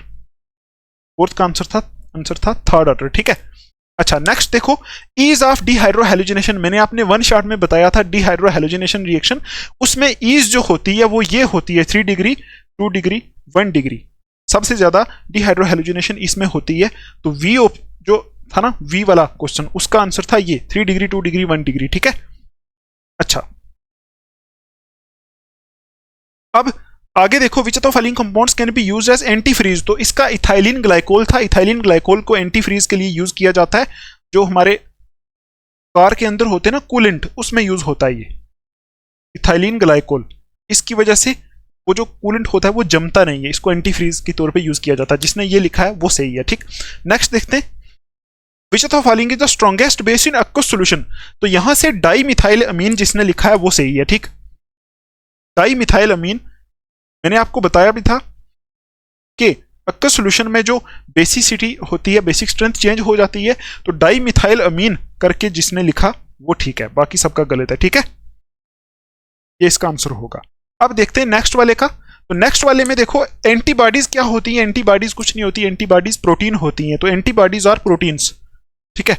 फोर्थ का आंसर था थर्ड ऑर्डर, ठीक है। अच्छा नेक्स्ट देखो ईज ऑफ डिहाइड्रोहैलोजिनेशन। मैंने आपने वन शॉट में बताया था डिहाइड्रोहैलोजिनेशन रिएक्शन, उसमें ईज जो होती है वो ये होती है 3 डिग्री 2 डिग्री 1 डिग्री। सबसे ज्यादा डिहाइड्रोहैलोजिनेशन इसमें होती है। तो वी जो था ना वी वाला क्वेश्चन, उसका आंसर था ये 3 डिग्री 2 डिग्री 1 डिग्री, ठीक है। अच्छा अब आगे देखो which of the following compounds can be used as anti freeze. तो इसका इथाइलिन ग्लाइकोल था, इथाइलिन ग्लाइकोल को एंटी फ्रीज के लिए यूज किया जाता है। जो हमारे कार के अंदर होते हैं ना कूलेंट, उसमें यूज होता है ये इथाइलिन ग्लाइकोल। इसकी वजह से वो जो कूलेंट होता है वो जमता नहीं है, इसको एंटी फ्रीज के तौर पे यूज किया जाता है। जिसने ये लिखा है वो सही है, ठीक। नेक्स्ट देखते हैं विच of the following is the strongest base in aqueous solution. तो यहां से डाई मिथाइल अमीन जिसने लिखा है वो सही है, ठीक। डाई मिथाइल अमीन मैंने आपको बताया भी था कि एक्वस सॉल्यूशन में जो बेसिसिटी होती है, बेसिक स्ट्रेंथ चेंज हो जाती है। तो डाई मिथाइल अमीन करके जिसने लिखा वो ठीक है, बाकी सबका गलत है, ठीक है। ये इसका आंसर होगा। अब देखते हैं नेक्स्ट वाले का। तो नेक्स्ट वाले में देखो एंटीबॉडीज क्या होती है। एंटीबॉडीज कुछ नहीं होती, एंटीबॉडीज प्रोटीन होती हैं। तो एंटीबॉडीज आर प्रोटीन्स, ठीक है।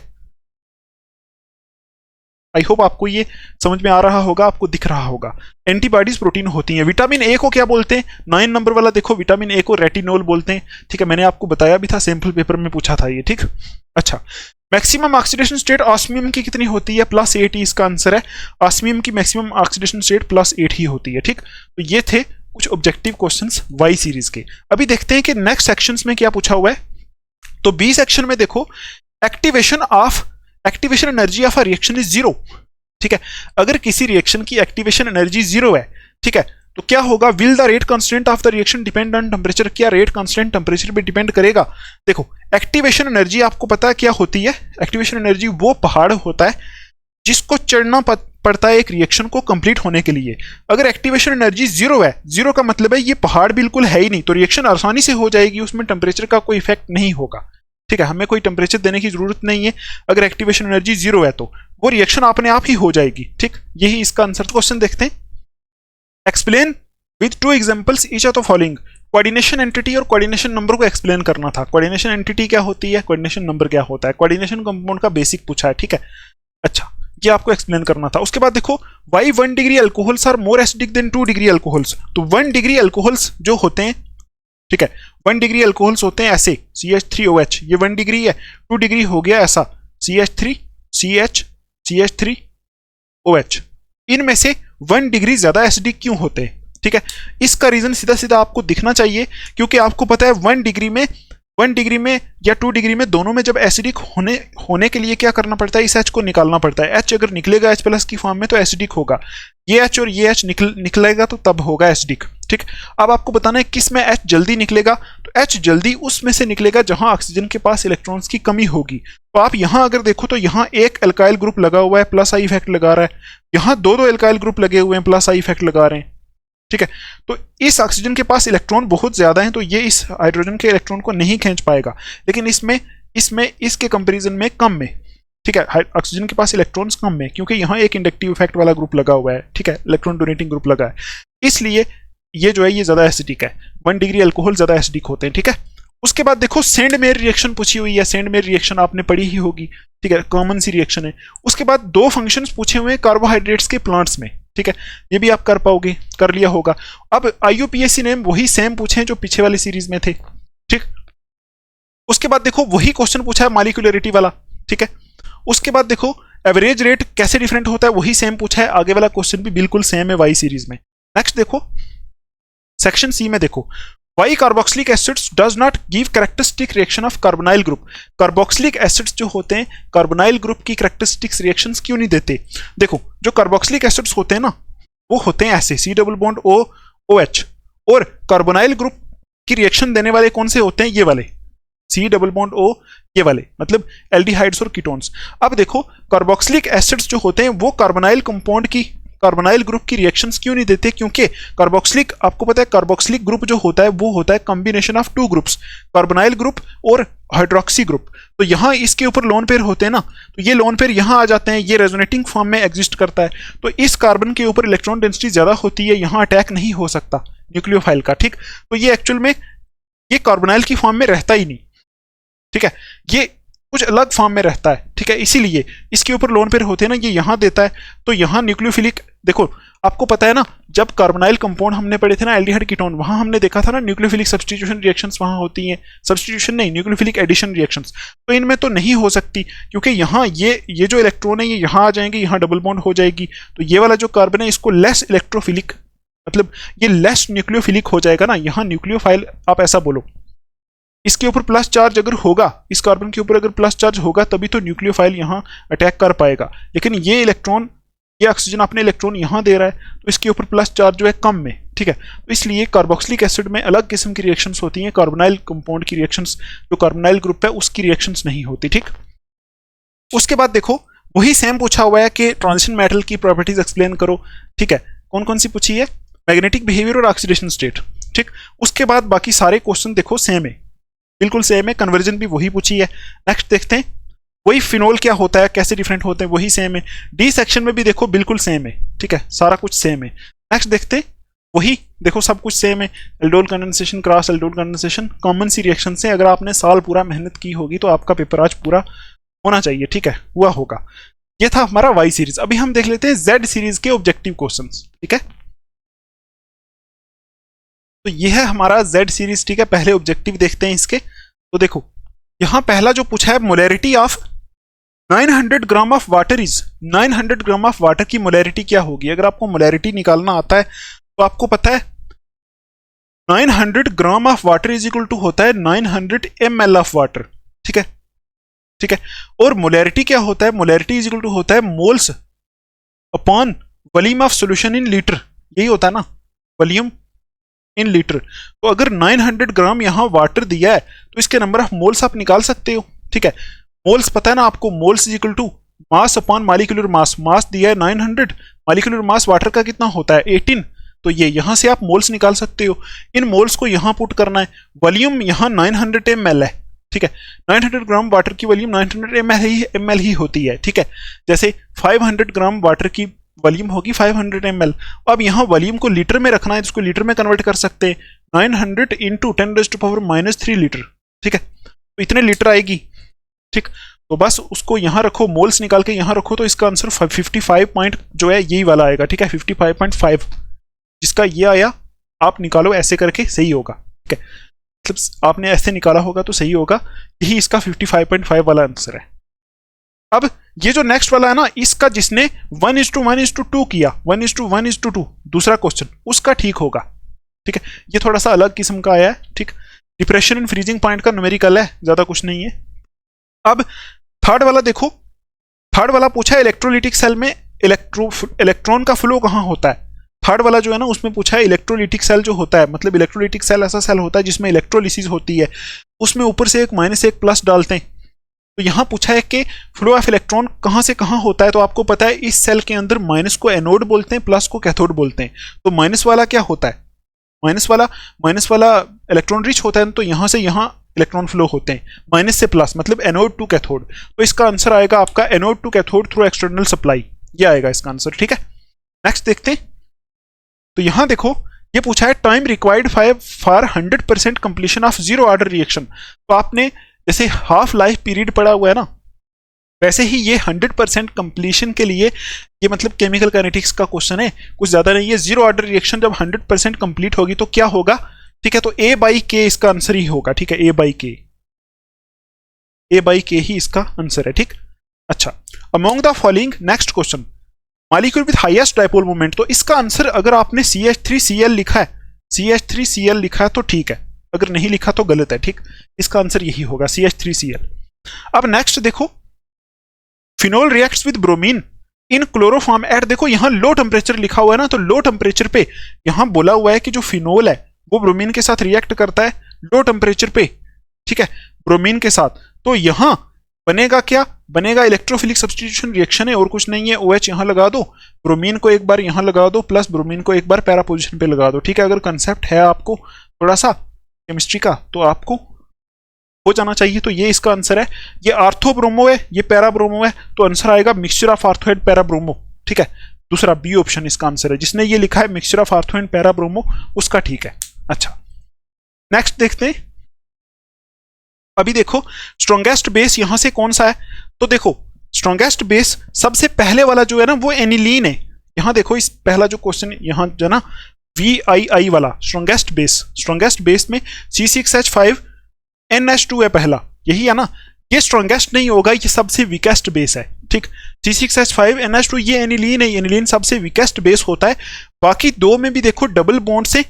आई होप आपको ये समझ में आ रहा होगा, आपको दिख रहा होगा। एंटीबॉडीज प्रोटीन होती हैं। विटामिन ए को क्या बोलते हैं, 9 नंबर वाला देखो, विटामिन ए को रेटिनोल बोलते हैं, ठीक है। मैंने आपको बताया भी था, सैंपल पेपर में पूछा था ये, ठीक। अच्छा मैक्सिमम ऑक्सीडेशन स्टेट ऑस्मियम की कितनी होती है, +8 ही इसका आंसर है। ऑस्मियम की मैक्सिमम ऑक्सीडेशन स्टेट +8 ही होती है, ठीक। तो ये थे कुछ ऑब्जेक्टिव क्वेश्चंस वाई सीरीज के। अभी देखते हैं कि नेक्स्ट सेक्शंस में क्या पूछा हुआ है। तो बी सेक्शन में देखो activation energy of a reaction is 0, ठीक है। अगर किसी रिएक्शन की एक्टिवेशन एनर्जी 0 है, ठीक है, तो क्या होगा, will the rate constant of the reaction depend on temperature. क्या रेट कांस्टेंट टेम्परेचर पे डिपेंड करेगा। देखो एक्टिवेशन एनर्जी आपको पता है क्या होती है। एक्टिवेशन एनर्जी वो पहाड़ होता है जिसको चढ़ना पड़ता है एक रिएक्शन को कंप्लीट होने के लिए। अगर एक्टिवेशन एनर्जी 0 है, 0 का मतलब है ये पहाड़ बिल्कुल है ही नहीं, तो रिएक्शन आसानी से हो जाएगी, उसमें टेम्परेचर का कोई इफेक्ट नहीं होगा, ठीक है। हमें कोई टेम्परेचर देने की जरूरत नहीं है। अगर एक्टिवेशन एनर्जी 0 है तो वो रिएक्शन अपने आप ही हो जाएगी, ठीक। यही इसका आंसर। क्वेश्चन देखते हैं। Explain with 2 examples each of the following. Coordination entity और कोऑर्डिनेशन नंबर को एक्सप्लेन करना था। कोऑर्डिनेशन एंटिटी क्या होती है, कोऑर्डिनेशन नंबर क्या होता है। कोऑर्डिनेशन कंपाउंड का बेसिक पूछा है, ठीक है। अच्छा ये आपको एक्सप्लेन करना था। उसके बाद देखो why 1 degree alcohols are more acidic than 2 degree alcohols. तो 1 डिग्री अल्कोहल्स जो होते हैं, ठीक है, 1 डिग्री अल्कोहल्स होते हैं ऐसे CH3OH, ये 1 डिग्री है। 2 डिग्री हो गया ऐसा CH3OH। इनमें से 1 डिग्री ज्यादा एसिडिक क्यों होते हैं, ठीक है। इसका रीजन सीधा सीधा आपको दिखना चाहिए, क्योंकि आपको पता है 1 डिग्री में या 2 डिग्री में, दोनों में जब एसिडिक होने के लिए क्या करना पड़ता है, इस H को निकालना पड़ता है। H अगर निकलेगा H+ की फॉर्म में तो एसिडिक होगा। ये H और ये H निकलेगा तो तब होगा एसिडिक, ठीक। अब आपको बताना है किस में H जल्दी निकलेगा। तो H जल्दी उसमें से निकलेगा जहां ऑक्सीजन के पास इलेक्ट्रॉन्स की कमी होगी। तो आप यहां अगर देखो तो यहां एक एल्काइल ग्रुप लगा हुआ है, +I इफेक्ट लगा रहा है। यहां 2 एल्काइल ग्रुप लगे हुए हैं, +I इफेक्ट लगा रहे हैं, ठीक है। तो इस ऑक्सीजन के पास इलेक्ट्रॉन बहुत ज्यादा हैं, तो ये इस हाइड्रोजन के इलेक्ट्रॉन को नहीं खींच पाएगा। लेकिन इसमें इसके कंपैरिजन में कम में, ठीक है, ऑक्सीजन के पास इलेक्ट्रॉन्स कम में, क्योंकि यहाँ एक इंडक्टिव इफेक्ट वाला ग्रुप लगा हुआ है, ठीक है, इलेक्ट्रॉन डोनेटिंग ग्रुप लगा है, इसलिए ये जो है ये ज्यादा एसिडिक है। 1 डिग्री अल्कोहल ज्यादा एसिडिक होते हैं, ठीक है। उसके बाद देखो सेंड मेयर रिएक्शन पूछी हुई है। सेंड मेयर रिएक्शन आपने पढ़ी ही होगी, ठीक है, कॉमन सी रिएक्शन है। उसके बाद 2 फंक्शंस पूछे हुए हैं कार्बोहाइड्रेट्स के प्लांट्स में, ठीक है, ये भी आप कर पाओगे, कर लिया होगा। अब IUPAC ने वही सेम पूछे हैं जो पीछे वाली सीरीज में थे, ठीक। उसके बाद देखो वही क्वेश्चन पूछा है मॉलिक्यूलरिटी वाला, ठीक है। उसके बाद देखो एवरेज रेट कैसे डिफरेंट होता है, वही सेम पूछा है। आगे वाला क्वेश्चन भी बिल्कुल सेम है वाई सीरीज में। नेक्स्ट देखो सेक्शन सी में देखो why carboxylic acids does not give characteristic reaction of carbonyl group. Carboxylic acids जो होते हैं कार्बोनाइल ग्रुप की कैरेक्टरिस्टिक्स रिएक्शंस क्यों नहीं देते? देखो जो कार्बोक्सिलिक एसिड्स होते हैं ना वो होते हैं ऐसे C double bond O O H, और कार्बोनाइल ग्रुप की रिएक्शन देने वाले कौन से होते हैं? ये वाले सी डबल बॉन्ड ओ, ये वाले मतलब एल्डिहाइड्स और कीटोन्स। अब देखो कार्बोक्सिलिक एसिड्स जो होते हैं वो कार्बोनाइल कंपाउंड की कार्बोनाइल ग्रुप की रिएक्शंस क्यों नहीं देते? क्योंकि कार्बोक्सिलिक, आपको पता है कार्बोक्सिलिक ग्रुप जो होता है वो होता है combination of two groups, carbonyl group और हाइड्रोक्सी ग्रुप। तो यहाँ इसके ऊपर लोन पेयर होते हैं ना, तो ये लोन पेयर यहाँ आ जाते हैं, ये रेजोनेटिंग फॉर्म में एग्जिस्ट करता है। तो इस कार्बन के ऊपर इलेक्ट्रॉन डेंसिटी ज्यादा होती है, यहाँ अटैक नहीं हो सकता न्यूक्लियोफाइल का, ठीक। तो ये एक्चुअल में ये कार्बोनाइल की फॉर्म में रहता ही नहीं, ठीक है, ये कुछ अलग फॉर्म में रहता है, ठीक है। इसीलिए इसके ऊपर लोन पेयर होते हैं ना, ये यहाँ देता है। तो यहाँ न्यूक्लियोफिलिक, देखो आपको पता है ना जब कार्बोनाइल कंपाउंड हमने पढ़े थे ना एल्डिहाइड कीटोन, वहां हमने देखा था ना न्यूक्लियोफिलिक सब्स्टिट्यूशन रिएक्शंस वहां होती हैं, सब्स्टिट्यूशन नहीं न्यूक्लियोफिलिक एडिशन रिएक्शंस। तो इनमें तो नहीं हो सकती क्योंकि यहाँ ये जो इलेक्ट्रॉन है ये यहाँ आ जाएंगे, यहाँ डबल बॉन्ड हो जाएगी। तो ये वाला जो कार्बन है इसको लेस इलेक्ट्रोफिलिक, मतलब ये लेस न्यूक्लियोफिलिक हो जाएगा ना, यहाँ न्यूक्लियोफाइल आप ऐसा बोलो। इसके ऊपर प्लस चार्ज अगर होगा, इस कार्बन के ऊपर अगर प्लस चार्ज होगा तभी तो न्यूक्लियोफाइल यहाँ अटैक कर पाएगा। लेकिन ये इलेक्ट्रॉन, ये ऑक्सीजन अपने इलेक्ट्रॉन यहाँ दे रहा है तो इसके ऊपर प्लस चार्ज जो है कम में, ठीक है। तो इसलिए कार्बोक्सिलिक एसिड में अलग किस्म की रिएक्शंस होती हैं, कार्बोनाइल कंपाउंड की रिएक्शंस, जो कार्बोनाइल ग्रुप है उसकी रिएक्शंस नहीं होती, ठीक। उसके बाद देखो वही सेम पूछा हुआ है कि ट्रांजिशन मेटल की प्रॉपर्टीज एक्सप्लेन करो, ठीक है। कौन कौन सी पूछी है? मैग्नेटिक बिहेवियर और ऑक्सीडेशन स्टेट, ठीक। उसके बाद बाकी सारे क्वेश्चन देखो सेम है, बिल्कुल सेम है, कन्वर्जन भी वही पूछी है। नेक्स्ट देखते हैं वही फिनोल क्या होता है, कैसे डिफरेंट होते हैं, वही सेम है। डी सेक्शन में भी देखो बिल्कुल सेम है, ठीक है, सारा कुछ सेम है। नेक्स्ट देखते हैं वही, देखो सब कुछ सेम है, aldol condensation, cross aldol condensation, common C reaction से। अगर आपने साल पूरा मेहनत की होगी तो आपका पेपर आज पूरा होना चाहिए, ठीक है, हुआ होगा। ये था हमारा वाई सीरीज। अभी हम देख लेते हैं जेड सीरीज के ऑब्जेक्टिव क्वेश्चंस, ठीक है। तो ये है हमारा जेड सीरीज, ठीक है। पहले ऑब्जेक्टिव देखते हैं इसके। तो देखो यहां पहला जो पूछा है molarity of 900 gram of water is, 900 gram of water की मोलैरिटी क्या होगी? अगर आपको मोलैरिटी निकालना आता है तो आपको पता है 900 gram of water is equal to होता है 900 ml ऑफ वाटर, ठीक है, ठीक है। और मोलैरिटी क्या होता है? मोलैरिटी इज इक्वल टू होता है moles upon volume of solution in litre, यही होता है ना, वॉल्यूम इन लीटर। तो अगर 900 ग्राम यहां वाटर दिया है तो इसके नंबर ऑफ मोल्स आप निकाल सकते हो, ठीक है। मोल्स पता है ना आपको, moles is equal to mass upon molecular mass. Mass दिया है 900, मॉलिक्यूलर मास वाटर का कितना होता है 18, तो ये यहां से आप मोल्स निकाल सकते हो। इन मोल्स को यहां पुट करना है, वॉल्यूम यहां 900 ml है, ठीक है। 900 ग्राम वाटर की वॉल्यूम 900 ml ही होती है, ठीक है। जैसे 500 ग्राम वाटर की वॉल्यूम होगी 500 ml। अब यहाँ वॉल्यूम को लीटर में रखना है, इसको लीटर में कन्वर्ट कर सकते हैं, 900 इंटू 10⁻³ लीटर, ठीक है। तो इतने लीटर आएगी, ठीक। तो बस उसको यहाँ रखो, मोल्स निकाल के यहाँ रखो, तो इसका आंसर 55 पॉइंट जो है यही वाला आएगा, ठीक है, 55.5 जिसका ये आया। आप निकालो ऐसे करके, सही होगा, ठीक है। मतलब आपने ऐसे निकाला होगा तो सही होगा, यही इसका 55.5 वाला आंसर है। अब ये जो नेक्स्ट वाला है ना, इसका जिसने 1:1:2 किया, 1:1:2 दूसरा क्वेश्चन, उसका ठीक होगा, ठीक है। ये थोड़ा सा अलग किस्म का आया है, ठीक। डिप्रेशन एंड फ्रीजिंग पॉइंट का न्यूमेरिकल है, ज्यादा कुछ नहीं है। अब थर्ड वाला देखो, थर्ड वाला पूछा है इलेक्ट्रोलिटिक सेल में इलेक्ट्रॉन का फ्लो कहाँ होता है। थर्ड वाला जो है ना उसमें पूछा है इलेक्ट्रोलिटिक सेल जो होता है, मतलब इलेक्ट्रोलिटिक सेल ऐसा सेल होता है जिसमें इलेक्ट्रोलिसिस होती है, उसमें ऊपर से एक माइनस एक प्लस डालते हैं। तो यहां पूछा है कि फ्लो ऑफ इलेक्ट्रॉन कहां से कहां होता है, तो आपको पता है इस सेल के अंदर माइनस को एनोड बोलते हैं, प्लस को कैथोड बोलते हैं। तो माइनस वाला क्या होता है? माइनस वाला इलेक्ट्रॉन रिच होता है, तो यहां से यहां इलेक्ट्रॉन फ्लो होते हैं, माइनस से प्लस, मतलब एनोड टू कैथोड। तो इसका आंसर आएगा आपका anode to cathode through external supply, ये आएगा इसका आंसर, ठीक है। नेक्स्ट देखते हैं। तो यहां देखो ये पूछा है time required for 100% completion of zero order reaction. तो आपने जैसे हाफ लाइफ पीरियड पड़ा हुआ है ना, वैसे ही ये 100% कंप्लीशन के लिए ये मतलब केमिकल काइनेटिक्स का क्वेश्चन है, कुछ ज्यादा नहीं है। जीरो ऑर्डर रिएक्शन जब 100% कंप्लीट होगी तो क्या होगा, ठीक है। तो A/K इसका आंसर ही होगा, ठीक है, A/K ही इसका आंसर है, ठीक। अच्छा, among the following, next question, molecule with highest dipole moment. तो इसका आंसर अगर आपने CH3Cl लिखा है CH3Cl लिखा है तो ठीक है, अगर नहीं लिखा तो गलत है। ठीक, इसका आंसर यही होगा CH3Cl। अब नेक्स्ट देखो, phenol reacts with bromine in chloroform at, देखो यहां लो टेम्परेचर लिखा हुआ है ना, तो लो टेम्परेचर पे यहां बोला हुआ है कि जो फिनोल है वो ब्रोमीन के साथ रिएक्ट करता है लो टेम्परेचर पे, ठीक है, ब्रोमीन के साथ। तो यहां बनेगा क्या, बनेगा इलेक्ट्रोफिलिक सब्स्टिट्यूशन रिएक्शन है और कुछ नहीं है। OH यहां लगा दो, ब्रोमीन को एक बार यहां लगा दो, प्लस ब्रोमीन को एक बार पैरा पोजीशन पे लगा दो। ठीक है, अगर कंसेप्ट है आपको थोड़ा सा केमिस्ट्री का तो आपको हो जाना चाहिए। तो ये इसका आंसर है। ये आर्थो ब्रोमो है, ये पैरा ब्रोमो है, तो आंसर आएगा mixture of ortho and para bromo. ठीक है, दूसरा बी ऑप्शन इसका आंसर है। जिसने ये लिखा है mixture of ortho and para bromo उसका ठीक है। अच्छा, नेक्स्ट देखते हैं। अभी देखो स्ट्रॉन्गेस्ट बेस यहां से कौन सा है, तो देखो स्ट्रॉन्गेस्ट बेस सबसे पहले वाला जो है ना वो एनिलीन है। यहां देखो इस पहला जो क्वेश्चन यहां जो ना VII वाला स्ट्रॉन्गेस्ट बेस में C6H5NH2 है पहला, यही है ना। ये स्ट्रॉन्गेस्ट नहीं होगा, ये सबसे वीकेस्ट बेस है। ठीक, C6H5NH2 ये एनिलीन है, एनिलीन सबसे वीकेस्ट बेस होता है। बाकी दो में भी देखो डबल बॉन्ड्स हैं,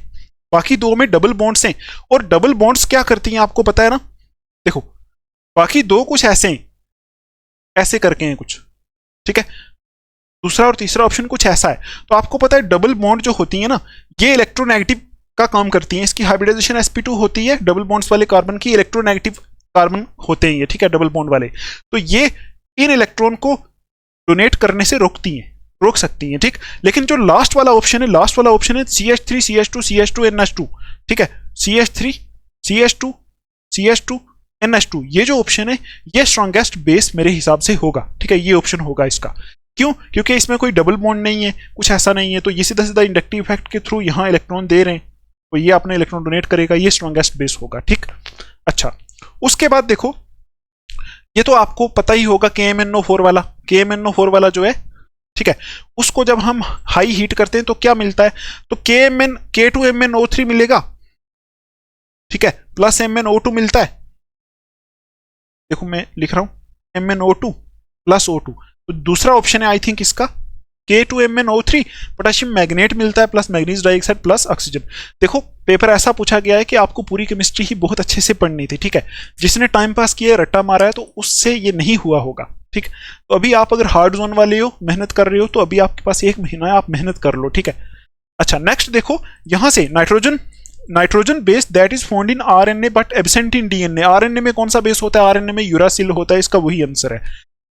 बाकी दो में डबल बॉन्ड्स हैं, और डबल बॉन्ड्स क्या करती हैं आपको पता है ना। देखो बाकी दो कुछ ऐसे हैं, ऐसे करके हैं कुछ, ठीक है, दूसरा और तीसरा ऑप्शन कुछ ऐसा है। तो आपको पता है डबल बॉन्ड जो होती है ना ये इलेक्ट्रोनेगेटिव का काम करती हैं। इसकी हाइब्रिडाइजेशन sp2 होती है, डबल बॉन्ड्स वाले कार्बन की इलेक्ट्रोनेगेटिव कार्बन होते हैं ये, ठीक है, डबल बॉन्ड वाले। तो ये इन इलेक्ट्रॉन को डोनेट करने से रोक सकती हैं। ठीक, लेकिन जो लास्ट वाला ऑप्शन है CH3 CH2 CH2 NH2, ठीक है, CH3 CH2 CH2 NH2, ये जो ऑप्शन है ये स्ट्रॉन्गेस्ट बेस मेरे हिसाब से होगा। ठीक है, ये ऑप्शन होगा इसका। क्यों, क्योंकि इसमें कोई डबल बॉन्ड नहीं है, कुछ ऐसा नहीं है, तो ये सीधा सीधा इंडक्टिव इफेक्ट के थ्रू यहाँ इलेक्ट्रॉन दे रहे हैं, तो ये अपने इलेक्ट्रॉन डोनेट करेगा, ये स्ट्रॉन्गेस्ट बेस होगा। ठीक, अच्छा, उसके बाद देखो ये तो आपको पता ही होगा KMnO4 वाला जो है, ठीक है, उसको जब हम हाई हीट करते हैं तो क्या मिलता है, तो K2MnO3 मिलेगा, ठीक है, प्लस MnO2 मिलता है। देखो मैं लिख रहा हूं MnO2 प्लस O2, तो दूसरा ऑप्शन है आई थिंक इसका K2MnO3, पोटेशियम मैग्नेट मिलता है plus manganese dioxide plus oxygen. देखो पेपर ऐसा पूछा गया है कि आपको पूरी केमिस्ट्री ही बहुत अच्छे से पढ़नी थी। ठीक है, जिसने टाइम पास किया रट्टा मारा है तो उससे ये नहीं हुआ होगा। ठीक, तो अभी आप अगर हार्ड जोन वाले हो, मेहनत कर रहे हो, तो अभी आपके पास 1 महीना है, आप मेहनत कर लो। ठीक है, अच्छा, नेक्स्ट देखो यहां से nitrogen base that is found in RNA but absent in DNA। RNA में कौन सा बेस होता है, RNA में यूरासिल होता है, इसका वही आंसर है।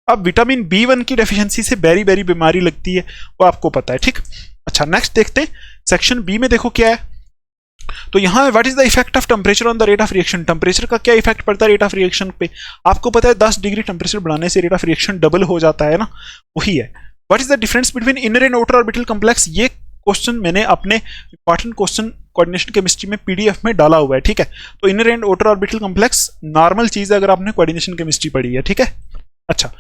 अब विटामिन B1 की डेफिशिएंसी से बेरी बेरी बीमारी लगती है, वो आपको पता है। ठीक, अच्छा, नेक्स्ट देखते हैं सेक्शन बी में। देखो क्या है, तो यहां what is the effect of temperature on the rate of reaction. Temperature का क्या इफेक्ट पड़ता है रेट ऑफ रिएक्शन पे, आपको पता है 10 डिग्री टेम्परेचर बढ़ाने से रेट ऑफ रिएक्शन डबल हो जाता है ना, वही है। What is the difference between inner and outer orbital complex, ये क्वेश्चन मैंने अपने इंपॉर्टेंट क्वेश्चन कोऑर्डिनेशन केमिस्ट्री में PDF में डाला हुआ है। ठीक है, तो inner and outer orbital complex normal चीज है अगर आपने कोऑर्डिनेशन केमिस्ट्री पढ़ी है। ठीक है, अच्छा,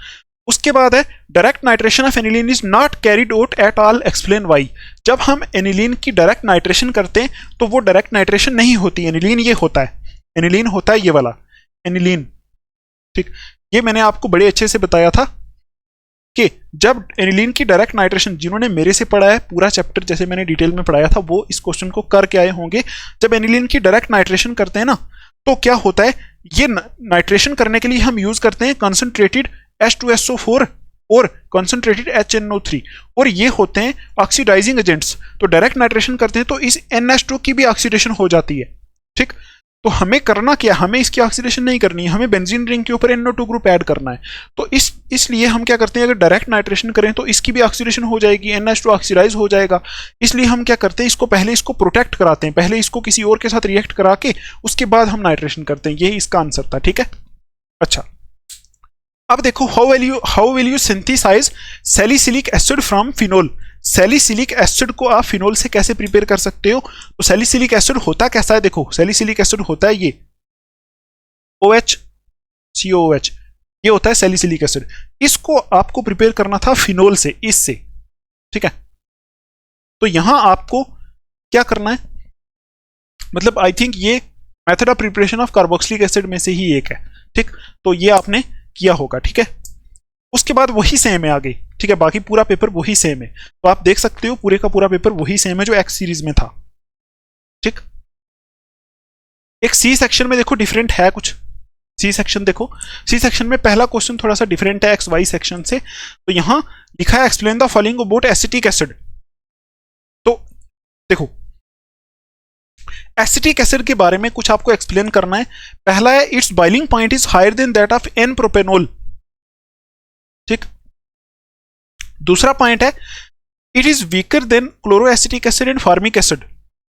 उसके बाद है direct nitration of aniline is not carried out at all, explain why. जब हम एनिलीन की डायरेक्ट नाइट्रेशन करते हैं तो वो डायरेक्ट नाइट्रेशन नहीं होती, एनिलीन ये होता है, एनिलीन होता है ये वाला एनिलीन। ठीक, ये मैंने आपको बड़े अच्छे से बताया था कि जब एनिलीन की डायरेक्ट नाइट्रेशन, जिन्होंने मेरे से पढ़ा है पूरा चैप्टर जैसे मैंने डिटेल में पढ़ाया था, वो इस क्वेश्चन को करके आए होंगे। जब एनिलीन की डायरेक्ट नाइट्रेशन करते हैं ना तो क्या होता है, ये नाइट्रेशन करने के लिए हम यूज करते हैं कंसंट्रेटेड H2SO4 और कंसंट्रेटेड HNO3, और ये होते हैं ऑक्सीडाइजिंग एजेंट्स। तो डायरेक्ट नाइट्रेशन करते हैं तो इस NH2 की भी ऑक्सीडेशन हो जाती है। ठीक, तो हमें करना क्या, हमें इसकी ऑक्सीडेशन नहीं करनी है, हमें बेंजीन रिंग के ऊपर NO2 ग्रुप ऐड करना है। तो इसलिए हम क्या करते हैं, अगर डायरेक्ट नाइट्रेशन करें तो इसकी भी ऑक्सीडेशन हो जाएगी, NH2 ऑक्सीडाइज हो जाएगा। इसलिए हम क्या करते हैं, पहले इसको प्रोटेक्ट कराते हैं, पहले इसको किसी और के साथ रिएक्ट करा के उसके बाद हम नाइट्रेशन करते हैं। यही इसका आंसर था। ठीक है, अच्छा, अब देखो how will you synthesise salicylic acid from phenol. Salicylic acid को आप फिनोल से कैसे प्रिपेयर कर सकते हो, तो सैलिसिलिक एसिड होता कैसा है, देखो सैलिसिलिक एसिड होता है ये OH COOH, ये होता है सैलिसिलिक एसिड। इसको आपको प्रिपेयर करना था फिनोल से, इससे। ठीक है, तो यहां आपको क्या करना है, मतलब आई थिंक ये method of preparation of carboxylic acid में से ही एक है। ठीक, तो ये आपने किया होगा। ठीक है, उसके बाद वही सेम है आगे। ठीक है, बाकी पूरा पेपर वही सेम है, तो आप देख सकते हो पूरे का पूरा पेपर वही सेम है जो एक्स सीरीज में था। ठीक। एक सी सेक्शन में देखो डिफरेंट है कुछ। सी सेक्शन देखो, सी सेक्शन में पहला क्वेश्चन थोड़ा सा डिफरेंट है एक्स वाई सेक्शन से। तो यहां लिखा है explain the following about acetic acid. तो देखो एसिटिक एसिड के बारे में कुछ आपको एक्सप्लेन करना है। पहला है its boiling point is higher than that of n propanol. ठीक। दूसरा पॉइंट है it is weaker than chloroacetic acid and formic acid.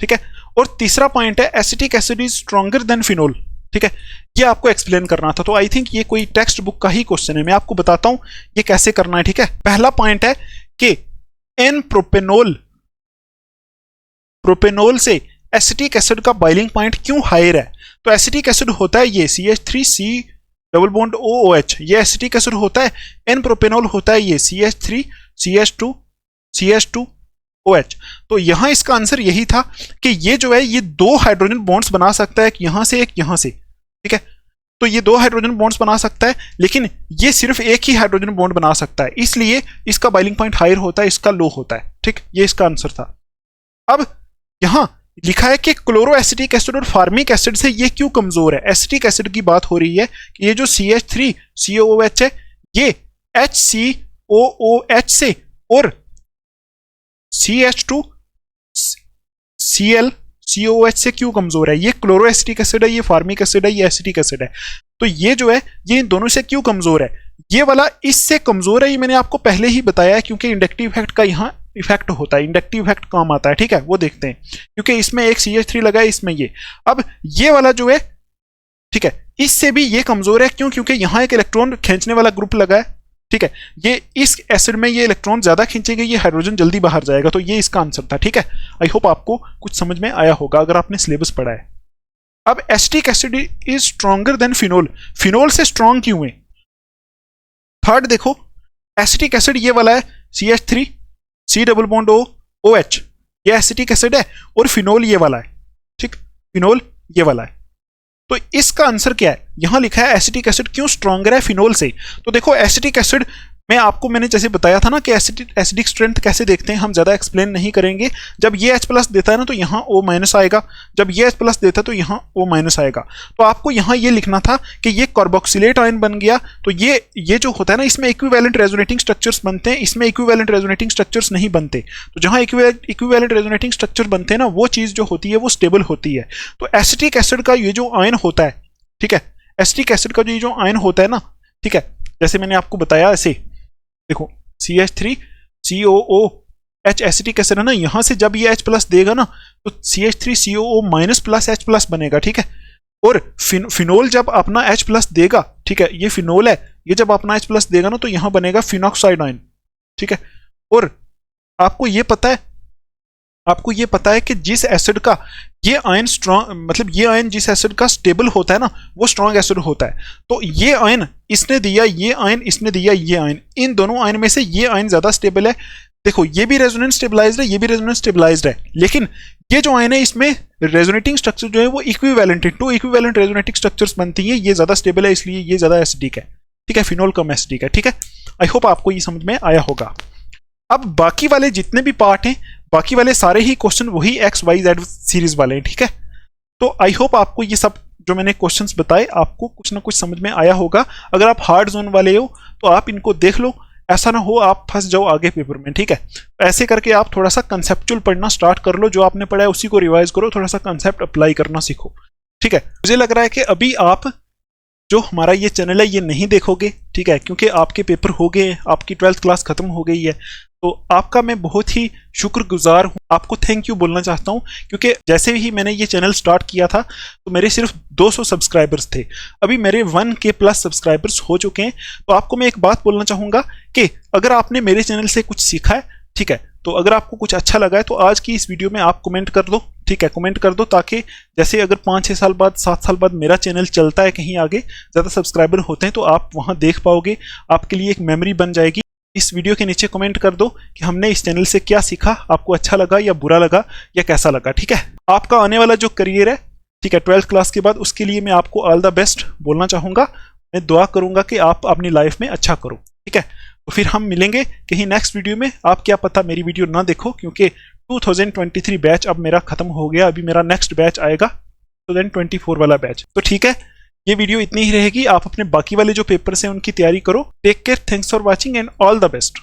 ठीक है। और तीसरा पॉइंट है acetic acid is stronger than phenol. ठीक है। ये आपको एक्सप्लेन करना था। तो आई थिंक ये कोई टेक्स्ट बुक का ही क्वेश्चन है। मैं आपको बताता हूं ये कैसे करना है। ठीक है। पहला पॉइंट है कि एन प्रोपेनॉल से एसिटिक एसिड का बॉइलिंग पॉइंट क्यों हायर है। तो एसिटिक एसिड होता है ये CH3C डबल बॉन्ड OOH, ये एसिटिक एसिड होता है। एन प्रोपेनॉल होता है ये CH3CH2OH। तो यहां इसका आंसर यही था कि ये जो है ये दो हाइड्रोजन बॉन्ड्स बना सकता है, एक यहां से एक यहां से। ठीक है। तो ये दो हाइड्रोजन बॉन्ड्स बना सकता है, लेकिन ये सिर्फ एक ही हाइड्रोजन बॉन्ड बना सकता है, इसलिए इसका बॉइलिंग पॉइंट हायर होता है, इसका लो होता है। ठीक। ये इसका आंसर था। अब यहां लिखा है कि क्लोरो एसिटिक एसिड और फार्मिक एसिड से ये क्यों कमजोर है। एसिटिक एसिड की बात हो रही है कि ये जो CH3COOH है ये HCOOH से और CH2ClCOOH से क्यों कमजोर है। ये क्लोरो एसिटिक एसिड है, ये फार्मिक एसिड है, ये एसिटिक एसिड है। तो ये जो है ये इन दोनों से क्यों कमजोर है। ये वाला इससे कमजोर है, ये मैंने आपको पहले ही बताया है, क्योंकि इंडक्टिव इफेक्ट का यहां इफेक्ट होता है, इंडक्टिव इफेक्ट काम आता है। ठीक है। वो देखते हैं, क्योंकि इसमें एक CH3 लगा है, इसमें ये। अब ये वाला जो है ठीक है इससे भी ये कमजोर है। क्यों। क्योंकि यहां एक इलेक्ट्रॉन खींचने वाला ग्रुप लगा है। ठीक है। ये इस एसिड में ये इलेक्ट्रॉन ज्यादा खींचेंगे, ये हाइड्रोजन जल्दी बाहर जाएगा। तो ये इसका आंसर था। ठीक है। आई होप आपको कुछ समझ में आया होगा अगर आपने सिलेबस पढ़ा है। अब acetic acid is stronger than phenol. Phenol से स्ट्रॉन्ग क्यों है। थर्ड देखो एसिटिक एसिड ये वाला है CH3C डबल बॉन्ड OH, ये एसिटिक एसिड है, और फिनोल ये वाला है। ठीक। फिनोल ये वाला है। तो इसका आंसर क्या है। यहां लिखा है एसिटिक एसिड क्यों स्ट्रॉन्गर है फिनोल से। तो देखो एसिटिक एसिड में आपको मैंने जैसे बताया था ना कि एसिडिक स्ट्रेंथ कैसे देखते हैं, हम ज्यादा एक्सप्लेन नहीं करेंगे। जब ये H+ देता है ना तो यहाँ O- आएगा, जब ये H+ देता है तो यहाँ O- आएगा। तो आपको यहाँ ये लिखना था कि ये कार्बोक्सिलेट आयन बन गया। तो ये जो होता है ना इसमें इक्विवेलेंट रेजोनेटिंग स्ट्रक्चर्स बनते हैं, इसमें इक्विवेलेंट रेजोनेटिंग स्ट्रक्चर्स नहीं बनते। तो जहां इक्विवेलेंट रेजोनेटिंग स्ट्रक्चर बनते हैं ना वो चीज जो होती है वो स्टेबल होती है। तो एसिटिक एसिड का ये जो आयन होता है, ठीक है, एसिटिक एसिड का जो ये जो आयन होता है ना, ठीक है, जैसे मैंने आपको बताया ऐसे देखो CH3COOH एसिटिक एसिड है ना, यहां से जब ये H+ देगा ना तो CH3COO- प्लस H+ बनेगा। ठीक है। और फिनोल जब अपना H+ देगा, ठीक है, ये फिनोल है, ये जब अपना H+ देगा ना तो यहां बनेगा फिनॉक्साइड आयन। ठीक है। और आपको ये पता है कि जिस एसिड का ये आयन स्ट्रॉन्ग, मतलब ये आयन जिस एसिड का स्टेबल होता है ना वो स्ट्रॉन्ग एसिड होता है। तो ये आयन इसने दिया, ये आयन इसने दिया, ये आयन, इन दोनों आयन में से ये आयन ज्यादा स्टेबल है। देखो ये भी रेजोनेंस स्टेबलाइज्ड है, ये भी रेजोनेंस स्टेबलाइज्ड है, लेकिन ये जो आयन है इसमें रेजोनेटिंग स्ट्रक्चर जो है वो इक्विवेलेंट है, टू इक्विवेलेंट रेजोनेटिंग स्ट्रक्चर्स बनती हैं, ये ज्यादा स्टेबल है इसलिए ये ज्यादा एसिडिक है। ठीक है। फिनोल कम एसिडिक है। ठीक है। आई होप आपको ये समझ में आया होगा। अब बाकी वाले जितने भी पार्ट हैं, बाकी वाले सारे ही क्वेश्चन वही XYZ सीरीज वाले हैं। ठीक है। तो आई होप आपको ये सब जो मैंने क्वेश्चंस बताए आपको कुछ ना कुछ समझ में आया होगा। अगर आप हार्ड जोन वाले हो तो आप इनको देख लो, ऐसा ना हो आप फंस जाओ आगे पेपर में। ठीक है। ऐसे करके आप थोड़ा सा कंसेप्चुअल पढ़ना स्टार्ट कर लो, जो आपने पढ़ा है उसी को रिवाइज करो, थोड़ा सा कंसेप्ट अप्लाई करना सीखो। ठीक है। मुझे लग रहा है कि अभी आप जो हमारा ये चैनल है ये नहीं देखोगे, ठीक है, क्योंकि आपके पेपर हो गए, आपकी 12th क्लास खत्म हो गई है। तो आपका मैं बहुत ही शुक्रगुजार हूँ, आपको थैंक यू बोलना चाहता हूँ, क्योंकि जैसे ही मैंने ये चैनल स्टार्ट किया था तो मेरे सिर्फ 200 सब्सक्राइबर्स थे, अभी मेरे 1K प्लस सब्सक्राइबर्स हो चुके हैं। तो आपको मैं एक बात बोलना चाहूँगा कि अगर आपने मेरे चैनल से कुछ सीखा है, ठीक है, तो अगर आपको कुछ अच्छा लगा है तो आज की इस वीडियो में आप कमेंट कर दो। ठीक है। कमेंट कर दो, ताकि जैसे अगर 5-6 साल बाद, 7 साल बाद मेरा चैनल चलता है, कहीं आगे ज़्यादा सब्सक्राइबर होते हैं तो आप वहाँ देख पाओगे, आपके लिए एक मेमोरी बन जाएगी। इस वीडियो के नीचे कमेंट कर दो कि हमने इस चैनल से क्या सीखा, आपको अच्छा लगा या बुरा लगा या कैसा लगा। ठीक है। आपका आने वाला जो करियर है, ठीक है, 12th क्लास के बाद, उसके लिए मैं आपको ऑल द बेस्ट बोलना चाहूँगा। मैं दुआ करूँगा कि आप अपनी लाइफ में अच्छा करो। ठीक है। तो फिर हम मिलेंगे कहीं नेक्स्ट वीडियो में। आप क्या पता मेरी वीडियो ना देखो, क्योंकि 2023 बैच अब मेरा खत्म हो गया, अभी मेरा नेक्स्ट बैच आएगा 2024 वाला बैच। तो ठीक है, ये वीडियो इतनी ही रहेगी। आप अपने बाकी वाले जो पेपर्स हैं उनकी तैयारी करो। Take care, thanks for watching and all the best.